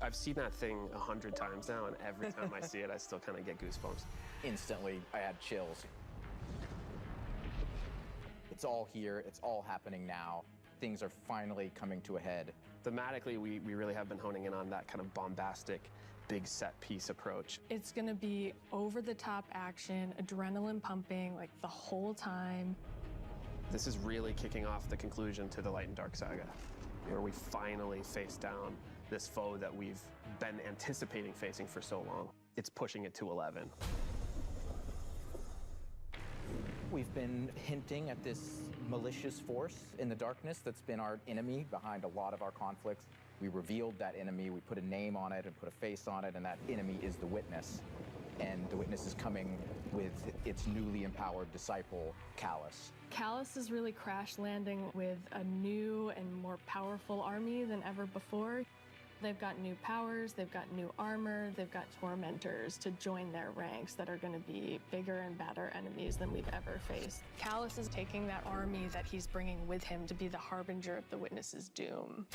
I've seen that thing 100 times now, and every time I see it, I still kind of get goosebumps. Instantly, I had chills. It's all here, it's all happening now. Things are finally coming to a head. Thematically, we really have been honing in on that kind of bombastic, big set piece approach. It's gonna be over-the-top action, adrenaline pumping, like the whole time. This is really kicking off the conclusion to the Light and Dark saga, where we finally face down this foe that we've been anticipating facing for so long. It's pushing it to 11. We've been hinting at this malicious force in the darkness that's been our enemy behind a lot of our conflicts. We revealed that enemy, we put a name on it and put a face on it, and that enemy is the Witness. And the Witness is coming with its newly empowered disciple, Callus. Callus is really crash landing with a new and more powerful army than ever before. They've got new powers, they've got new armor, they've got tormentors to join their ranks that are going to be bigger and badder enemies than we've ever faced. Callus is taking that army that he's bringing with him to be the harbinger of the Witness's doom.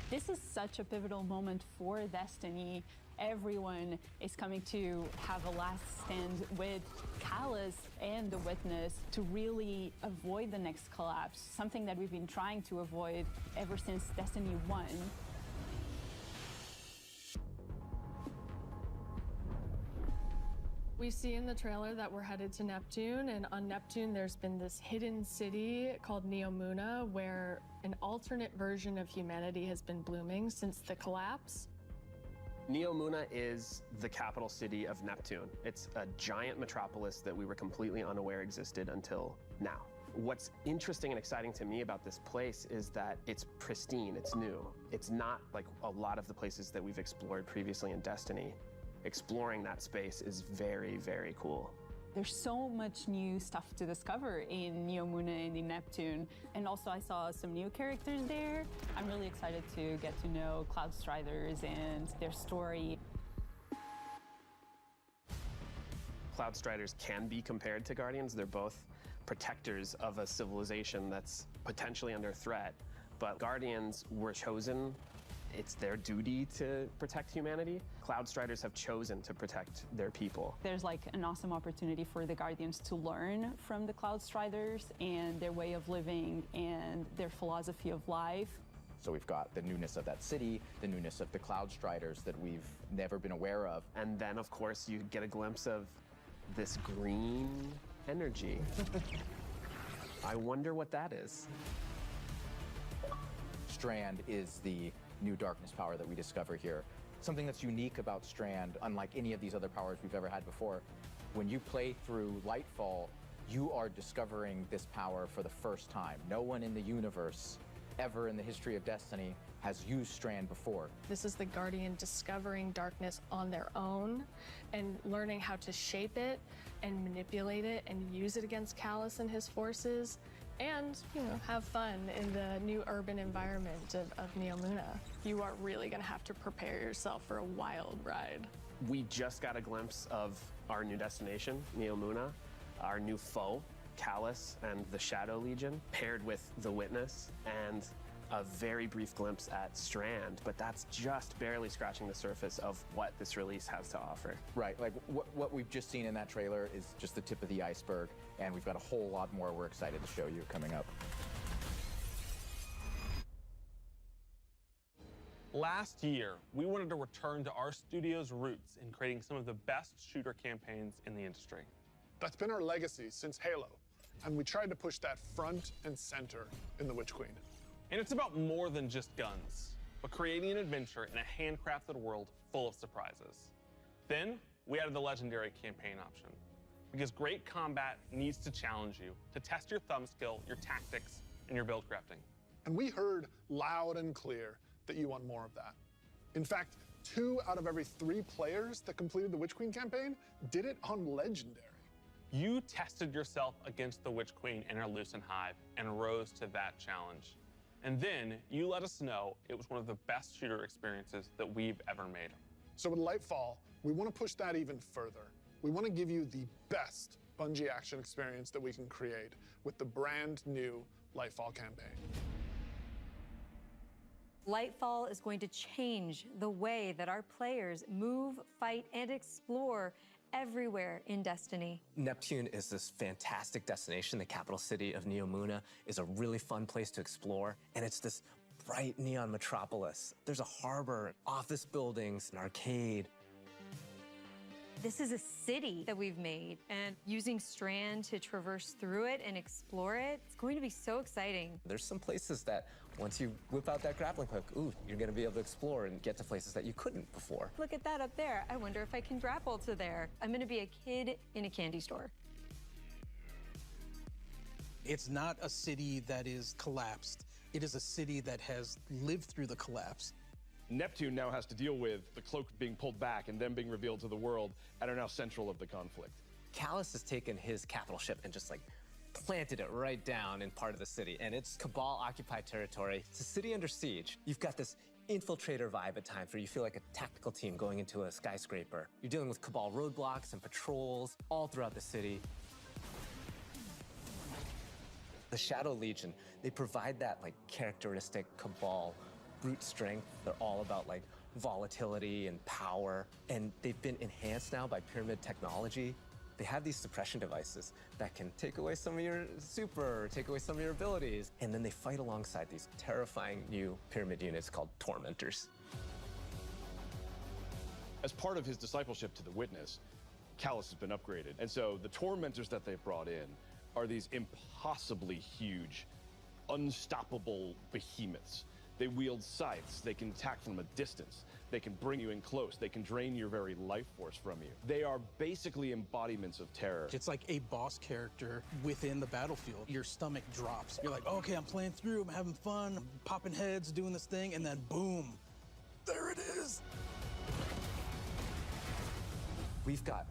This is such a pivotal moment for Destiny. Everyone is coming to have a last stand with Callus and the Witness to really avoid the next collapse, something that we've been trying to avoid ever since Destiny 1. We see in the trailer that we're headed to Neptune, and on Neptune there's been this hidden city called Neomuna where an alternate version of humanity has been blooming since the collapse. Neomuna is the capital city of Neptune. It's a giant metropolis that we were completely unaware existed until now. What's interesting and exciting to me about this place is that it's pristine, it's new. It's not like a lot of the places that we've explored previously in Destiny. Exploring that space is very, very cool. There's so much new stuff to discover in Neomuna and in Neptune. And also I saw some new characters there. I'm really excited to get to know Cloudstriders and their story. Cloudstriders can be compared to Guardians. They're both protectors of a civilization that's potentially under threat. But Guardians were chosen. It's their duty to protect humanity. Cloudstriders have chosen to protect their people. There's like an awesome opportunity for the Guardians to learn from the Cloudstriders and their way of living and their philosophy of life. So we've got the newness of that city, the newness of the Cloudstriders that we've never been aware of. And then, of course, you get a glimpse of this green energy. I wonder what that is. Strand is the new darkness power that we discover here. Something that's unique about Strand, unlike any of these other powers we've ever had before, when you play through Lightfall, you are discovering this power for the first time. No one in the universe ever in the history of Destiny has used Strand before. This is the Guardian discovering darkness on their own and learning how to shape it and manipulate it and use it against Callus and his forces. And, have fun in the new urban environment of Neomuna. You are really gonna have to prepare yourself for a wild ride. We just got a glimpse of our new destination, Neomuna, our new foe, Callus and the Shadow Legion, paired with the Witness, and a very brief glimpse at Strand, but that's just barely scratching the surface of what this release has to offer. Right, like what we've just seen in that trailer is just the tip of the iceberg, and we've got a whole lot more we're excited to show you coming up. Last year, we wanted to return to our studio's roots in creating some of the best shooter campaigns in the industry. That's been our legacy since Halo, and we tried to push that front and center in The Witch Queen. And it's about more than just guns, but creating an adventure in a handcrafted world full of surprises. Then, we added the Legendary campaign option, because great combat needs to challenge you, to test your thumb skill, your tactics, and your build crafting. And we heard loud and clear that you want more of that. In fact, 2 out of every 3 players that completed the Witch Queen campaign did it on Legendary. You tested yourself against the Witch Queen and her Lucent Hive and rose to that challenge. And then you let us know it was one of the best shooter experiences that we've ever made. So with Lightfall, we want to push that even further. We want to give you the best Bungie action experience that we can create with the brand new Lightfall campaign. Lightfall is going to change the way that our players move, fight, and explore everywhere in Destiny. Neptune is this fantastic destination. The capital city of Neomuna is a really fun place to explore, and it's this bright neon metropolis. There's a harbor, office buildings, an arcade. This is a city that we've made, and using Strand to traverse through it and explore it, it's going to be so exciting. There's some places that once you whip out that grappling hook, ooh, you're gonna be able to explore and get to places that you couldn't before. Look at that up there. I wonder if I can grapple to there. I'm gonna be a kid in a candy store. It's not a city that is collapsed. It is a city that has lived through the collapse. Neptune now has to deal with the cloak being pulled back and them being revealed to the world and are now central of the conflict. Callus has taken his capital ship and just like planted it right down in part of the city, and it's Cabal-occupied territory. It's a city under siege. You've got this infiltrator vibe at times where you feel like a tactical team going into a skyscraper. You're dealing with Cabal roadblocks and patrols all throughout the city. The Shadow Legion, they provide that like characteristic Cabal brute strength. They're all about like volatility and power, and they've been enhanced now by Pyramid technology. They have these suppression devices that can take away some of your super, take away some of your abilities, and then they fight alongside these terrifying new Pyramid units called Tormentors. As part of his discipleship to the Witness, Callus has been upgraded, and so the Tormentors that they've brought in are these impossibly huge, unstoppable behemoths. They wield scythes, they can attack from a distance, they can bring you in close, they can drain your very life force from you. They are basically embodiments of terror. It's like a boss character within the battlefield. Your stomach drops. You're like, okay, I'm playing through, I'm having fun, I'm popping heads, doing this thing, and then boom, there it is. We've got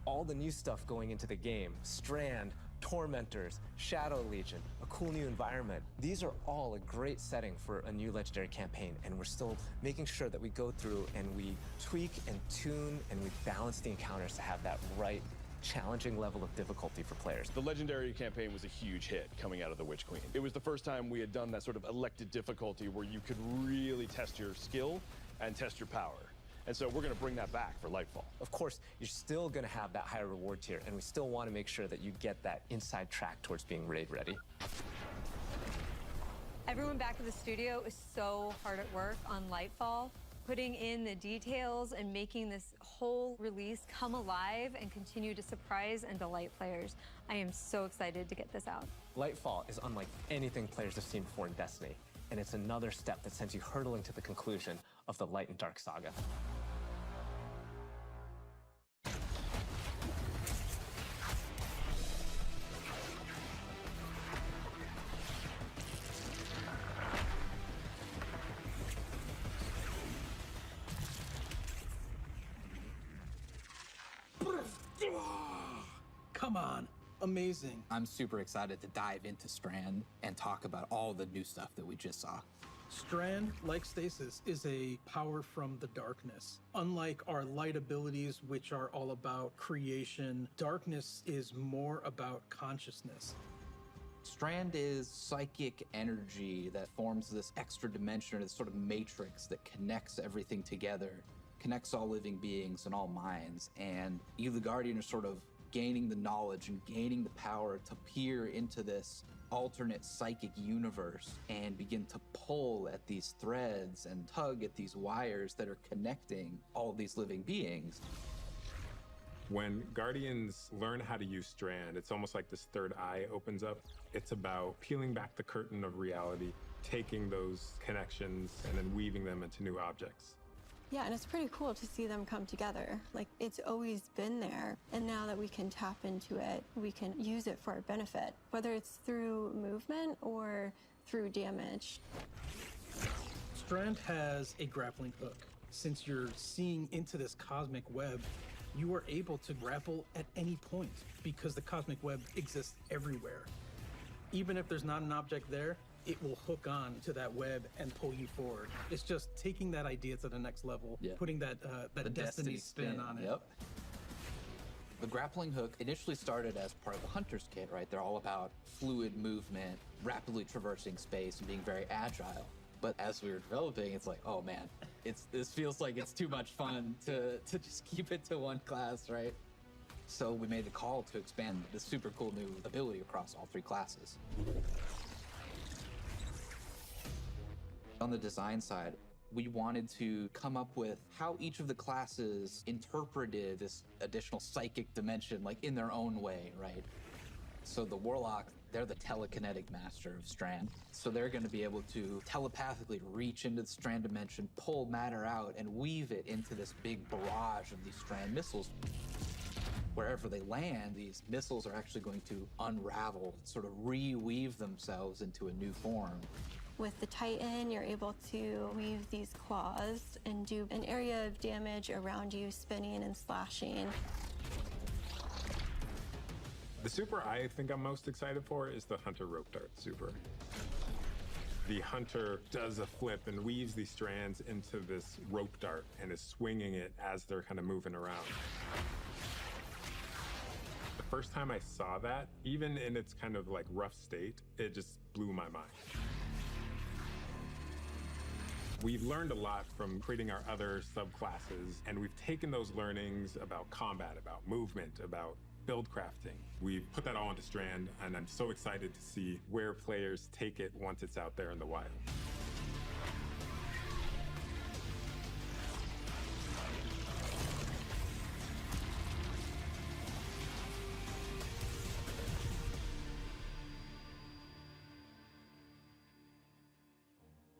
all the new stuff going into the game. Strand, Tormentors, Shadow Legion, a cool new environment. These are all a great setting for a new Legendary campaign, and we're still making sure that we go through and we tweak and tune and we balance the encounters to have that right challenging level of difficulty for players. The Legendary campaign was a huge hit coming out of the Witch Queen. It was the first time we had done that sort of elected difficulty where you could really test your skill and test your power. And so we're going to bring that back for Lightfall. Of course, you're still going to have that higher reward tier, and we still want to make sure that you get that inside track towards being raid ready. Everyone back at the studio is so hard at work on Lightfall, putting in the details and making this whole release come alive and continue to surprise and delight players. I am so excited to get this out. Lightfall is unlike anything players have seen before in Destiny, and it's another step that sends you hurtling to the conclusion of the Light and Dark saga. Come on, amazing. I'm super excited to dive into Strand and talk about all the new stuff that we just saw. Strand, like Stasis, is a power from the darkness. Unlike our light abilities, which are all about creation, darkness is more about consciousness. Strand is psychic energy that forms this extra dimension, or this sort of matrix that connects everything together, connects all living beings and all minds. And you, the Guardian, are sort of gaining the knowledge and gaining the power to peer into this alternate psychic universe and begin to pull at these threads and tug at these wires that are connecting all these living beings. When Guardians learn how to use Strand, it's almost like this third eye opens up. It's about peeling back the curtain of reality, taking those connections and then weaving them into new objects. Yeah, and it's pretty cool to see them come together. Like, it's always been there, and now that we can tap into it, we can use it for our benefit, whether it's through movement or through damage. Strand has a grappling hook. Since you're seeing into this cosmic web, you are able to grapple at any point because the cosmic web exists everywhere. Even if there's not an object there, it will hook on to that web and pull you forward. It's just taking that idea to the next level, putting that Destiny spin on it. Yep. The grappling hook initially started as part of the Hunter's Kit, right? They're all about fluid movement, rapidly traversing space, and being very agile. But as we were developing, it's like, oh man, this feels like it's too much fun to just keep it to one class, right? So we made the call to expand this super cool new ability across all 3 classes. On the design side, we wanted to come up with how each of the classes interpreted this additional psychic dimension, like in their own way, right? So the Warlock, they're the telekinetic master of Strand. So they're going to be able to telepathically reach into the Strand dimension, pull matter out, and weave it into this big barrage of these Strand missiles. Wherever they land, these missiles are actually going to unravel, sort of reweave themselves into a new form. With the Titan, you're able to weave these claws and do an area of damage around you, spinning and slashing. The super I think I'm most excited for is the Hunter Rope Dart super. The Hunter does a flip and weaves these strands into this rope dart and is swinging it as they're kind of moving around. The first time I saw that, even in its kind of like rough state, it just blew my mind. We've learned a lot from creating our other subclasses, and we've taken those learnings about combat, about movement, about build crafting. We've put that all into Strand, and I'm so excited to see where players take it once it's out there in the wild.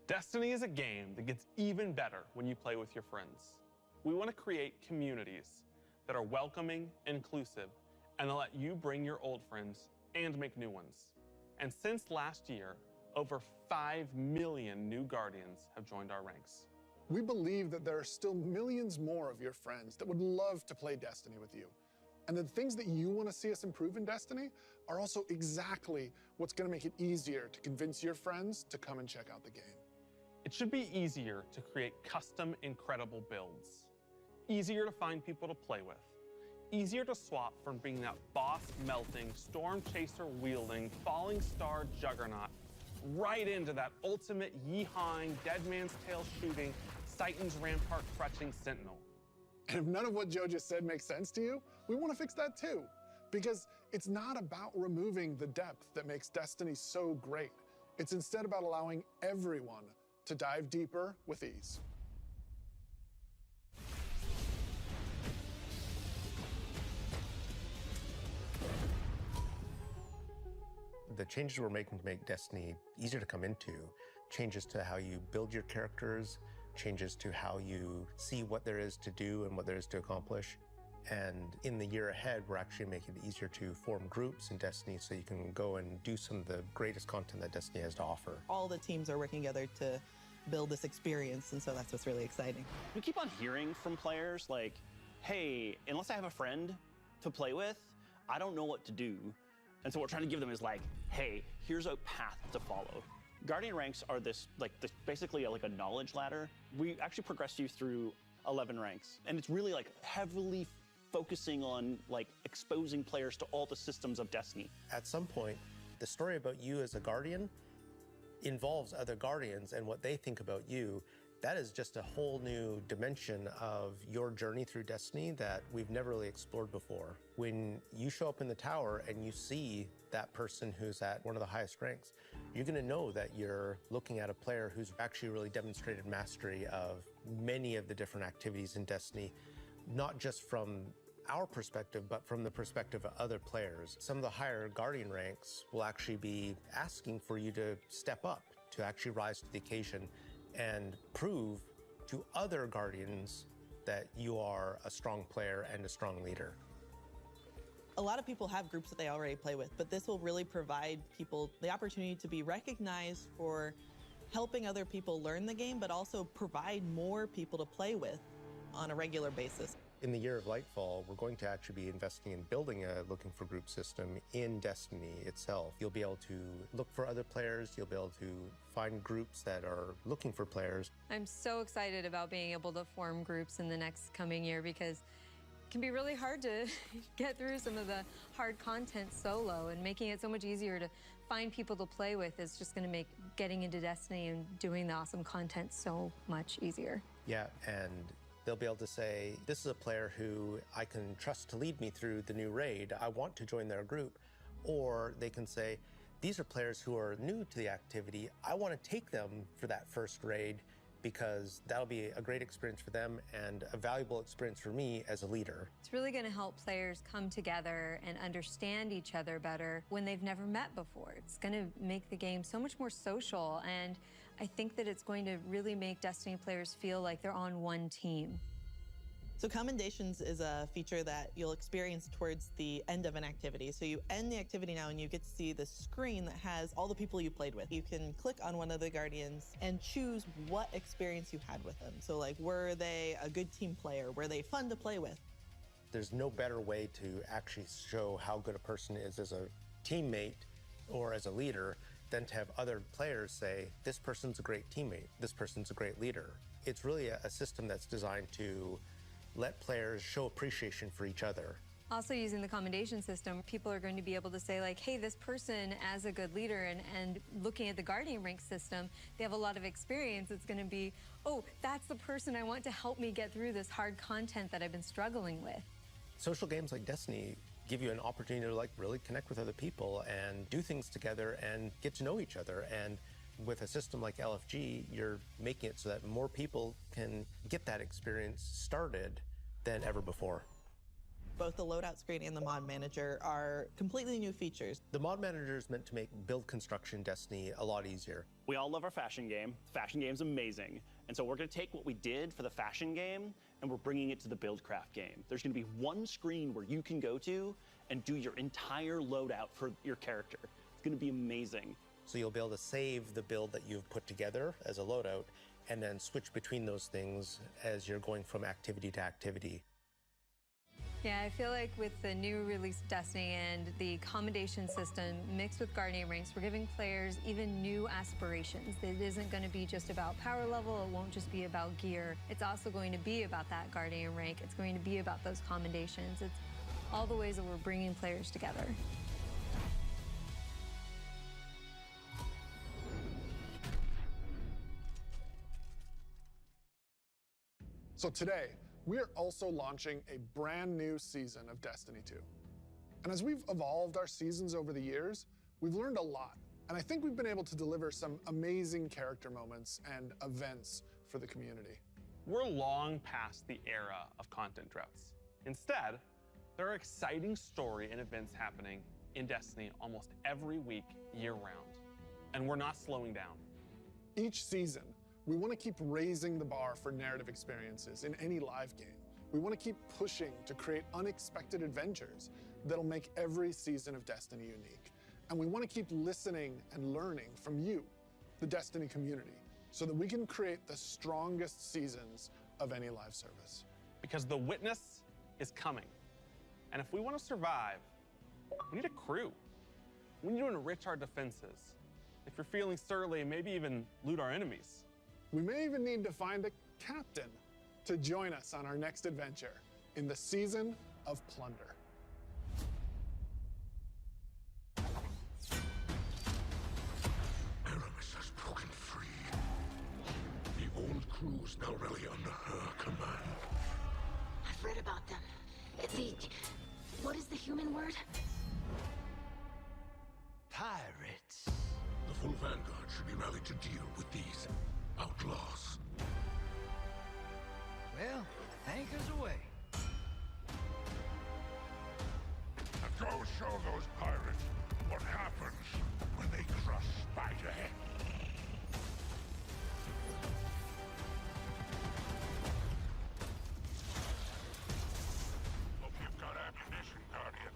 Destiny is a game that gets even better when you play with your friends. We want to create communities that are welcoming, inclusive, and that let you bring your old friends and make new ones. And since last year, over 5 million new Guardians have joined our ranks. We believe that there are still millions more of your friends that would love to play Destiny with you. And the things that you want to see us improve in Destiny are also exactly what's going to make it easier to convince your friends to come and check out the game. It should be easier to create custom, incredible builds. Easier to find people to play with. Easier to swap from being that boss-melting, storm-chaser-wielding, falling star juggernaut right into that ultimate yeehawing, dead man's tail shooting, Titan's rampart crutching sentinel. And if none of what Joe just said makes sense to you, we want to fix that too. Because it's not about removing the depth that makes Destiny so great. It's instead about allowing everyone to dive deeper with ease. The changes we're making to make Destiny easier to come into, changes to how you build your characters, changes to how you see what there is to do and what there is to accomplish. And in the year ahead, we're actually making it easier to form groups in Destiny so you can go and do some of the greatest content that Destiny has to offer. All the teams are working together to build this experience, and so that's what's really exciting. We keep on hearing from players like, hey, unless I have a friend to play with, I don't know what to do. And so what we're trying to give them is like, hey, here's a path to follow. Guardian ranks are basically like a knowledge ladder. We actually progress you through 11 ranks, and it's really like heavily focusing on like exposing players to all the systems of Destiny. At some point, the story about you as a Guardian involves other Guardians and what they think about you. That is just a whole new dimension of your journey through Destiny that we've never really explored before. When you show up in the tower and you see that person who's at one of the highest ranks, you're going to know that you're looking at a player who's actually really demonstrated mastery of many of the different activities in Destiny, not just from our perspective, but from the perspective of other players. Some of the higher Guardian ranks will actually be asking for you to step up, to actually rise to the occasion and prove to other Guardians that you are a strong player and a strong leader. A lot of people have groups that they already play with, but this will really provide people the opportunity to be recognized for helping other people learn the game, but also provide more people to play with on a regular basis. In the year of Lightfall, we're going to actually be investing in building a looking for group system in Destiny itself. You'll be able to look for other players, you'll be able to find groups that are looking for players. I'm so excited about being able to form groups in the next coming year because it can be really hard to get through some of the hard content solo, and making it so much easier to find people to play with is just going to make getting into Destiny and doing the awesome content so much easier. Yeah, and they'll be able to say, this is a player who I can trust to lead me through the new raid. I want to join their group. Or they can say, these are players who are new to the activity. I want to take them for that first raid because that'll be a great experience for them and a valuable experience for me as a leader. It's really going to help players come together and understand each other better when they've never met before. It's going to make the game so much more social, and I think that it's going to really make Destiny players feel like they're on one team. So commendations is a feature that you'll experience towards the end of an activity. So you end the activity now and you get to see the screen that has all the people you played with. You can click on one of the Guardians and choose what experience you had with them. So like, were they a good team player? Were they fun to play with? There's no better way to actually show how good a person is as a teammate or as a leader than to have other players say, this person's a great teammate, this person's a great leader. It's really a system that's designed to let players show appreciation for each other. Also, using the commendation system, people are going to be able to say like, hey, this person as a good leader, and looking at the Guardian rank system, they have a lot of experience. It's going to be, oh, that's the person I want to help me get through this hard content that I've been struggling with. Social games like Destiny give you an opportunity to like really connect with other people and do things together and get to know each other. And with a system like LFG, you're making it so that more people can get that experience started than ever before. Both the loadout screen and the mod manager are completely new features. The mod manager is meant to make build construction Destiny a lot easier. We all love our fashion game. Fashion game's amazing. And so we're going to take what we did for the fashion game and we're bringing it to the Buildcraft game. There's going to be one screen where you can go to and do your entire loadout for your character. It's going to be amazing. So you'll be able to save the build that you've put together as a loadout and then switch between those things as you're going from activity to activity. Yeah, I feel like with the new release of Destiny and the commendation system mixed with Guardian ranks, we're giving players even new aspirations. It isn't going to be just about power level. It won't just be about gear. It's also going to be about that Guardian rank. It's going to be about those commendations. It's all the ways that we're bringing players together. So today, we are also launching a brand new season of Destiny 2. And as we've evolved our seasons over the years, we've learned a lot. And I think we've been able to deliver some amazing character moments and events for the community. We're long past the era of content droughts. Instead, there are exciting story and events happening in Destiny almost every week, year-round. And we're not slowing down. Each season, we want to keep raising the bar for narrative experiences in any live game. We want to keep pushing to create unexpected adventures that'll make every season of Destiny unique. And we want to keep listening and learning from you, the Destiny community, so that we can create the strongest seasons of any live service. Because the witness is coming. And if we want to survive, we need a crew. We need to enrich our defenses. If you're feeling surly, maybe even loot our enemies. We may even need to find a captain to join us on our next adventure in the Season of Plunder. Aramis has broken free. The old crew is now really under her command. I've read about them. What is the human word? Pirates. The full vanguard should be rallied to deal with these outlaws. Well, anchors away. Now go show those pirates what happens when they crush Spiderhead. Hope you've got ammunition, Guardian.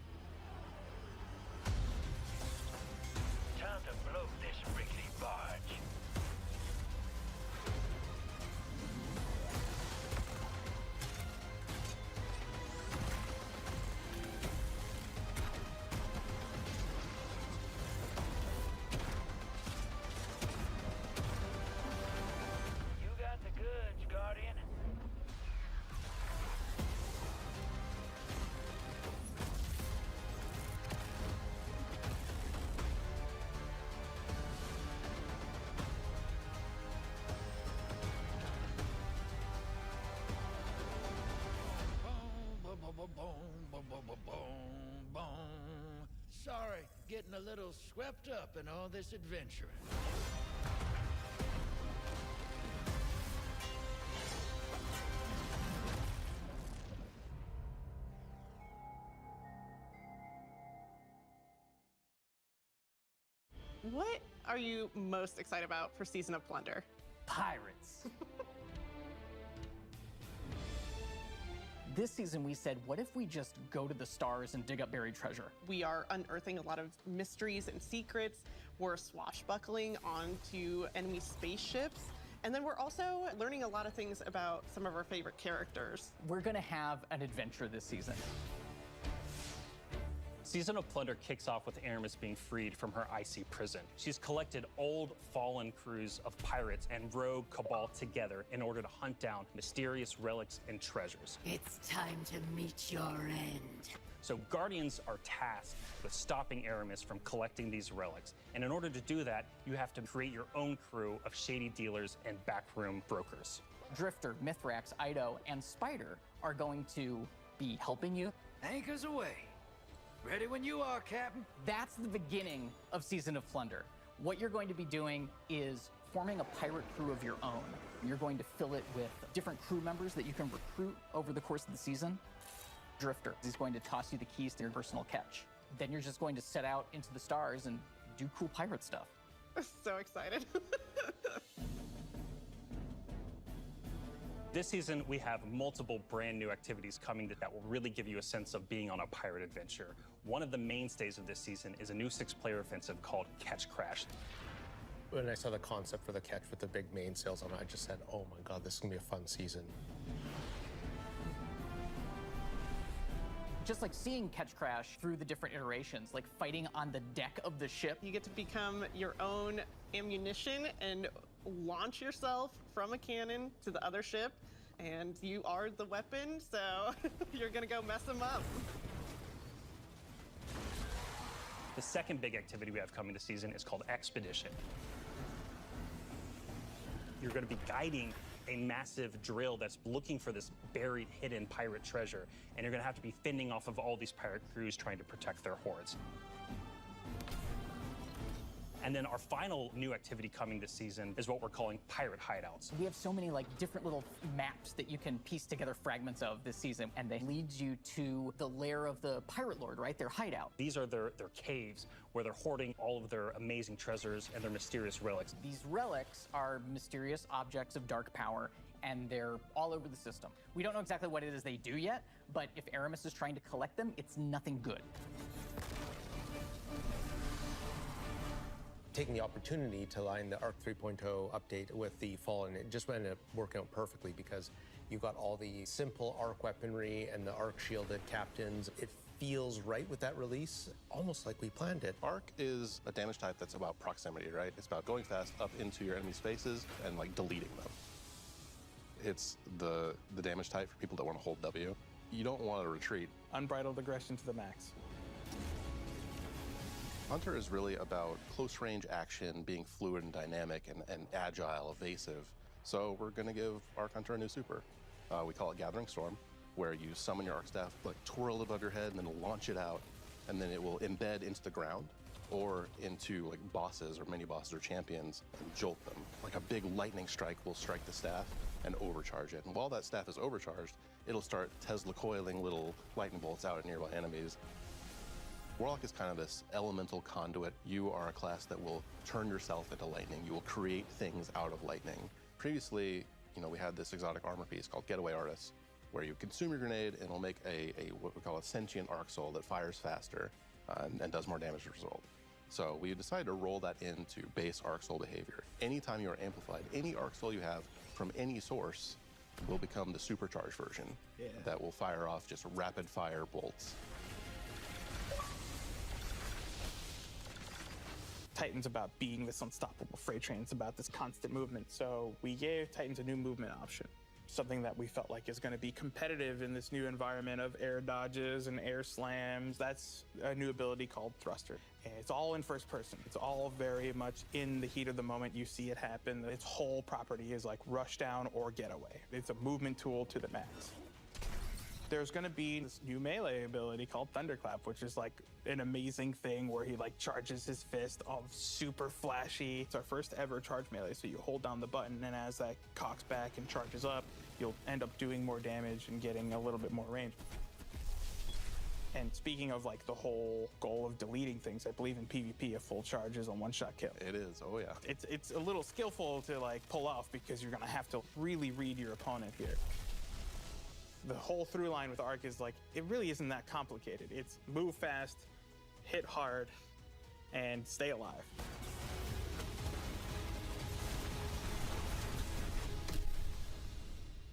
Time to blow this rickety barge. boom. Sorry, getting a little swept up in all this adventuring. What are you most excited about for Season of Plunder? Pirates. This season we said, what if we just go to the stars and dig up buried treasure? We are unearthing a lot of mysteries and secrets. We're swashbuckling onto enemy spaceships. And then we're also learning a lot of things about some of our favorite characters. We're gonna have an adventure this season. Season of Plunder kicks off with Aramis being freed from her icy prison. She's collected old, fallen crews of pirates and rogue cabal together in order to hunt down mysterious relics and treasures. It's time to meet your end. So Guardians are tasked with stopping Aramis from collecting these relics. And in order to do that, you have to create your own crew of shady dealers and backroom brokers. Drifter, Mithrax, Ido, and Spider are going to be helping you. Anchors away. Ready when you are, Captain. That's the beginning of Season of Plunder. What you're going to be doing is forming a pirate crew of your own. You're going to fill it with different crew members that you can recruit over the course of the season. Drifter is going to toss you the keys to your personal catch. Then you're just going to set out into the stars and do cool pirate stuff. So excited. This season, we have multiple brand new activities coming that will really give you a sense of being on a pirate adventure. One of the mainstays of this season is a new 6-player offensive called Catch Crash. When I saw the concept for the catch with the big mainsails on it, I just said, oh my God, this is gonna be a fun season. Just like seeing Catch Crash through the different iterations, like fighting on the deck of the ship. You get to become your own ammunition and launch yourself from a cannon to the other ship, and you are the weapon, so you're gonna go mess them up. The second big activity we have coming this season is called Expedition. You're going to be guiding a massive drill that's looking for this buried, hidden pirate treasure, and you're going to have to be fending off of all these pirate crews trying to protect their hoards. And then our final new activity coming this season is what we're calling Pirate Hideouts. We have so many like different little maps that you can piece together fragments of this season, and they lead you to the lair of the Pirate Lord, right? Their hideout. These are their caves where they're hoarding all of their amazing treasures and their mysterious relics. These relics are mysterious objects of dark power, and they're all over the system. We don't know exactly what it is they do yet, but if Aramis is trying to collect them, it's nothing good. Taking the opportunity to line the ARC 3.0 update with the Fallen, it just ended up working out perfectly because you got all the simple ARC weaponry and the ARC shielded captains. It feels right with that release, almost like we planned it. ARC is a damage type that's about proximity, right? It's about going fast up into your enemy spaces and like deleting them. It's the damage type for people that want to hold W. You don't want to retreat. Unbridled aggression to the max. Hunter is really about close range action, being fluid and dynamic and agile, evasive. So we're gonna give Arc Hunter a new super. We call it Gathering Storm, where you summon your Arc Staff, like twirl it above your head and then launch it out, and then it will embed into the ground or into like bosses or mini bosses or champions and jolt them. Like a big lightning strike will strike the staff and overcharge it. And while that staff is overcharged, it'll start Tesla coiling little lightning bolts out at nearby enemies. Warlock is kind of this elemental conduit. You are a class that will turn yourself into lightning. You will create things out of lightning. Previously, we had this exotic armor piece called Getaway Artist, where you consume your grenade and it'll make a what we call a sentient arc soul that fires faster and does more damage as a result. So we decided to roll that into base arc soul behavior. Anytime you are amplified, any arc soul you have from any source will become the supercharged version that will fire off just rapid fire bolts. Titan's about being this unstoppable freight train. It's about this constant movement. So we gave Titans a new movement option, something that we felt like is going to be competitive in this new environment of air dodges and air slams. That's a new ability called Thruster. And it's all in first person. It's all very much in the heat of the moment. You see it happen. Its whole property is like rush down or get away. It's a movement tool to the max. There's going to be this new melee ability called Thunderclap, which is like an amazing thing where he like charges his fist, all super flashy. It's our first ever charge melee, so you hold down the button, and as that cocks back and charges up, you'll end up doing more damage and getting a little bit more range. And speaking of like the whole goal of deleting things, I believe in PvP a full charge is a one-shot kill. It is, oh yeah. It's a little skillful to like pull off because you're gonna have to really read your opponent here. The whole through line with Arc is like, it really isn't that complicated. It's move fast, hit hard, and stay alive.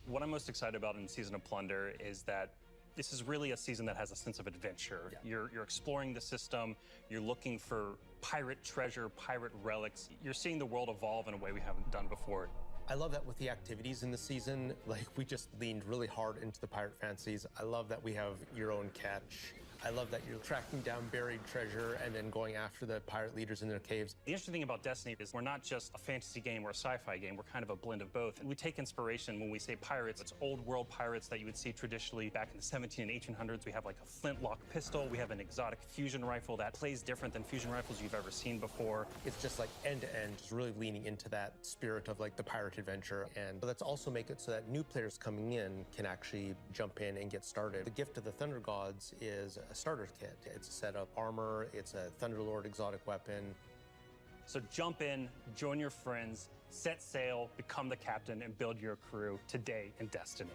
What I'm most excited about in Season of Plunder is that this is really a season that has a sense of adventure. You're exploring the system, you're looking for pirate treasure, pirate relics. You're seeing the world evolve in a way we haven't done before. I love that with the activities in the season, like we just leaned really hard into the pirate fantasies. I love that we have your own catch. I love that you're tracking down buried treasure and then going after the pirate leaders in their caves. The interesting thing about Destiny is we're not just a fantasy game or a sci-fi game, we're kind of a blend of both. And we take inspiration when we say pirates. It's old world pirates that you would see traditionally back in the 17 and 1800s. We have like a flintlock pistol, we have an exotic fusion rifle that plays different than fusion rifles you've ever seen before. It's just like end to end, just really leaning into that spirit of like the pirate adventure. And let's also make it so that new players coming in can actually jump in and get started. The gift of the Thunder Gods is a starter kit. It's a set of armor, it's a Thunderlord exotic weapon. So jump in, join your friends, set sail, become the captain, and build your crew today in Destiny.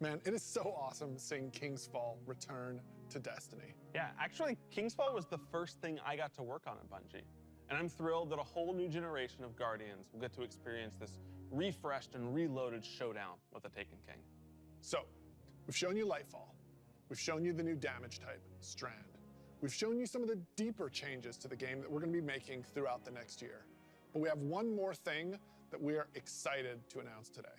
Man, it is so awesome seeing King's Fall return to Destiny. Yeah, actually, King's Fall was the first thing I got to work on at Bungie. And I'm thrilled that a whole new generation of Guardians will get to experience this refreshed and reloaded showdown with the Taken King. So, we've shown you Lightfall. We've shown you the new damage type, Strand. We've shown you some of the deeper changes to the game that we're going to be making throughout the next year. But we have one more thing that we are excited to announce today.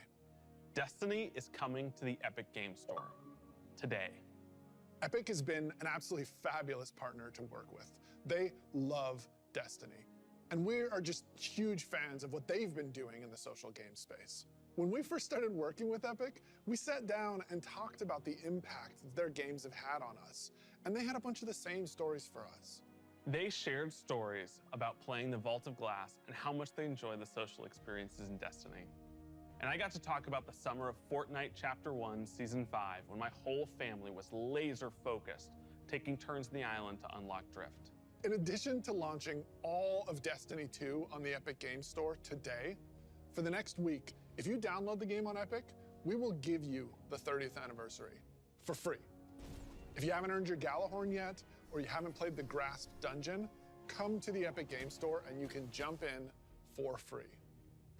Destiny is coming to the Epic Game Store today. Epic has been an absolutely fabulous partner to work with. They love Destiny. And we are just huge fans of what they've been doing in the social game space. When we first started working with Epic, we sat down and talked about the impact that their games have had on us. And they had a bunch of the same stories for us. They shared stories about playing the Vault of Glass and how much they enjoy the social experiences in Destiny. And I got to talk about the summer of Fortnite Chapter 1, Season 5, when my whole family was laser focused, taking turns in the island to unlock Drift. In addition to launching all of Destiny 2 on the Epic Game Store today, for the next week, if you download the game on Epic, we will give you the 30th anniversary for free. If you haven't earned your Galahorn yet, or you haven't played the Grasp Dungeon, come to the Epic Game Store and you can jump in for free.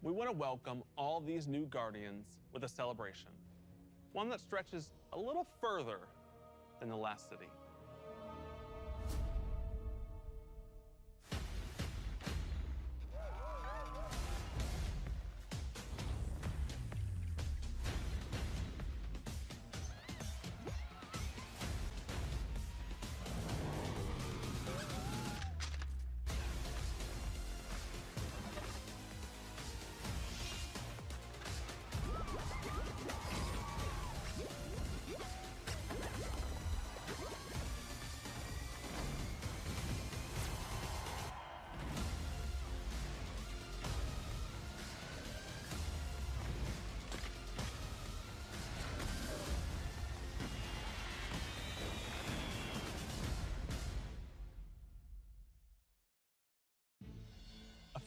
We want to welcome all these new Guardians with a celebration, one that stretches a little further than the last city.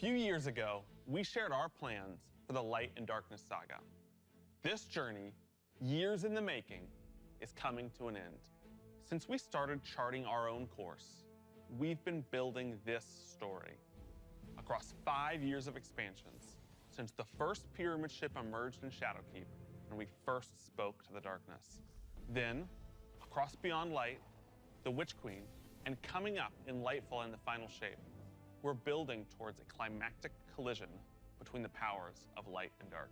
few years ago, we shared our plans for the Light and Darkness saga. This journey, years in the making, is coming to an end. Since we started charting our own course, we've been building this story. Across 5 years of expansions, since the first pyramid ship emerged in Shadowkeep and we first spoke to the darkness. Then, across Beyond Light, the Witch Queen, and coming up in Lightfall in the final shape, we're building towards a climactic collision between the powers of light and dark.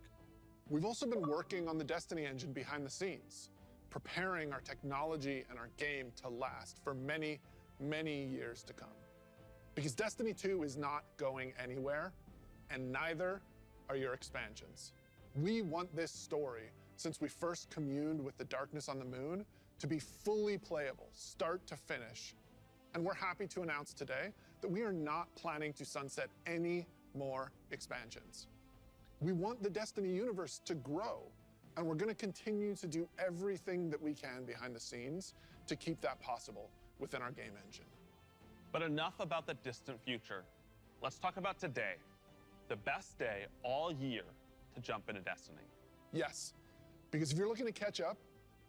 We've also been working on the Destiny engine behind the scenes, preparing our technology and our game to last for many, many years to come. Because Destiny 2 is not going anywhere, and neither are your expansions. We want this story, since we first communed with the darkness on the moon, to be fully playable, start to finish. And we're happy to announce today that we are not planning to sunset any more expansions. We want the Destiny universe to grow, and we're going to continue to do everything that we can behind the scenes to keep that possible within our game engine. But enough about the distant future. Let's talk about today, the best day all year to jump into Destiny. Yes, because if you're looking to catch up,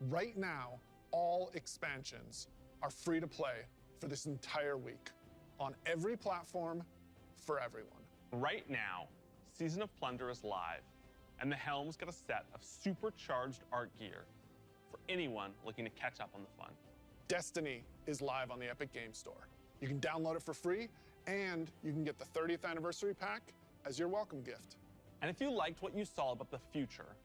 right now, all expansions are free to play for this entire week on every platform for everyone. Right now, Season of Plunder is live, and the Helms get a set of supercharged art gear for anyone looking to catch up on the fun. Destiny is live on the Epic Games Store. You can download it for free, and you can get the 30th anniversary pack as your welcome gift. And if you liked what you saw about the future,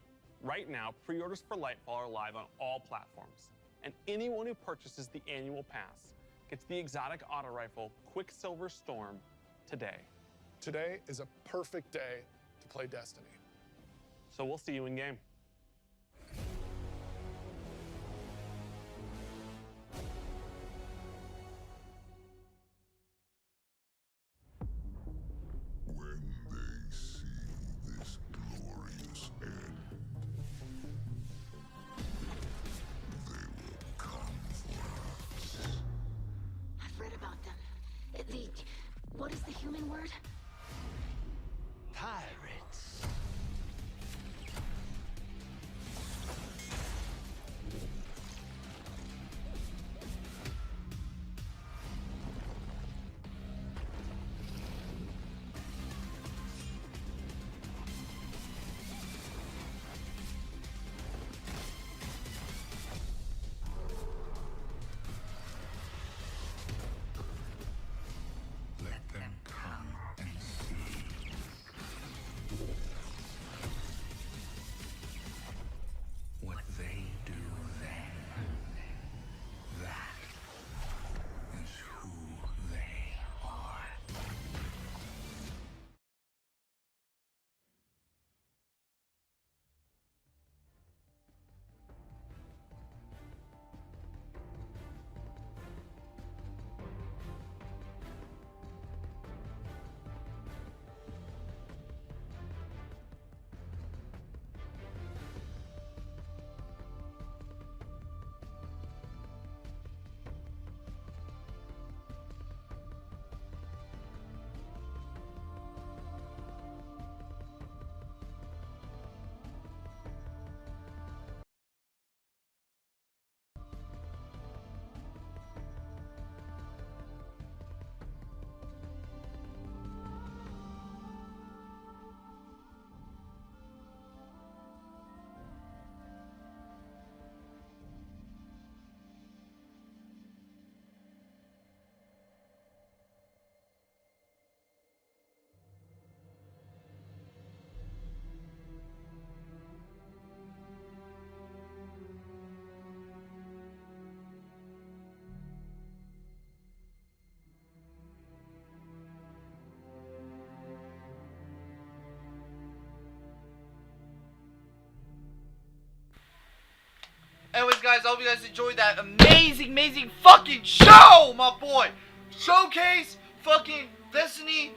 right now, pre-orders for Lightfall are live on all platforms, and anyone who purchases the annual pass gets the exotic auto rifle Quicksilver Storm today. Today is a perfect day to play Destiny. So we'll see you in game. When they see this glorious end, they will come for us. I've read about them. What is the human word? Pirates. Let them come and see. What they do then, that is who they are. Anyways, guys, I hope you guys enjoyed that amazing fucking show, my boy. Showcase fucking Destiny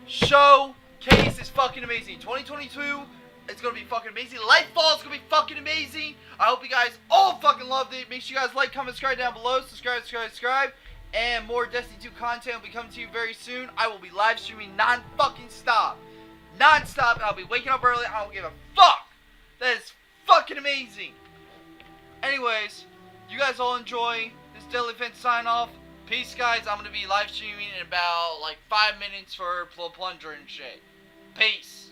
Showcase is fucking amazing. 2022, it's gonna be fucking amazing. Lightfall is gonna be fucking amazing. I hope you guys all fucking loved it. Make sure you guys like, comment, subscribe down below. Subscribe. and more Destiny 2 content will be coming to you very soon. I will be live streaming non-fucking-stop. Non-stop, and I'll be waking up early. I don't give a fuck. That is fucking amazing. Anyways, you guys all enjoy this Deadly Fence sign off. Peace, guys. I'm going to be live streaming in about like 5 minutes for Plunger and shit. Peace.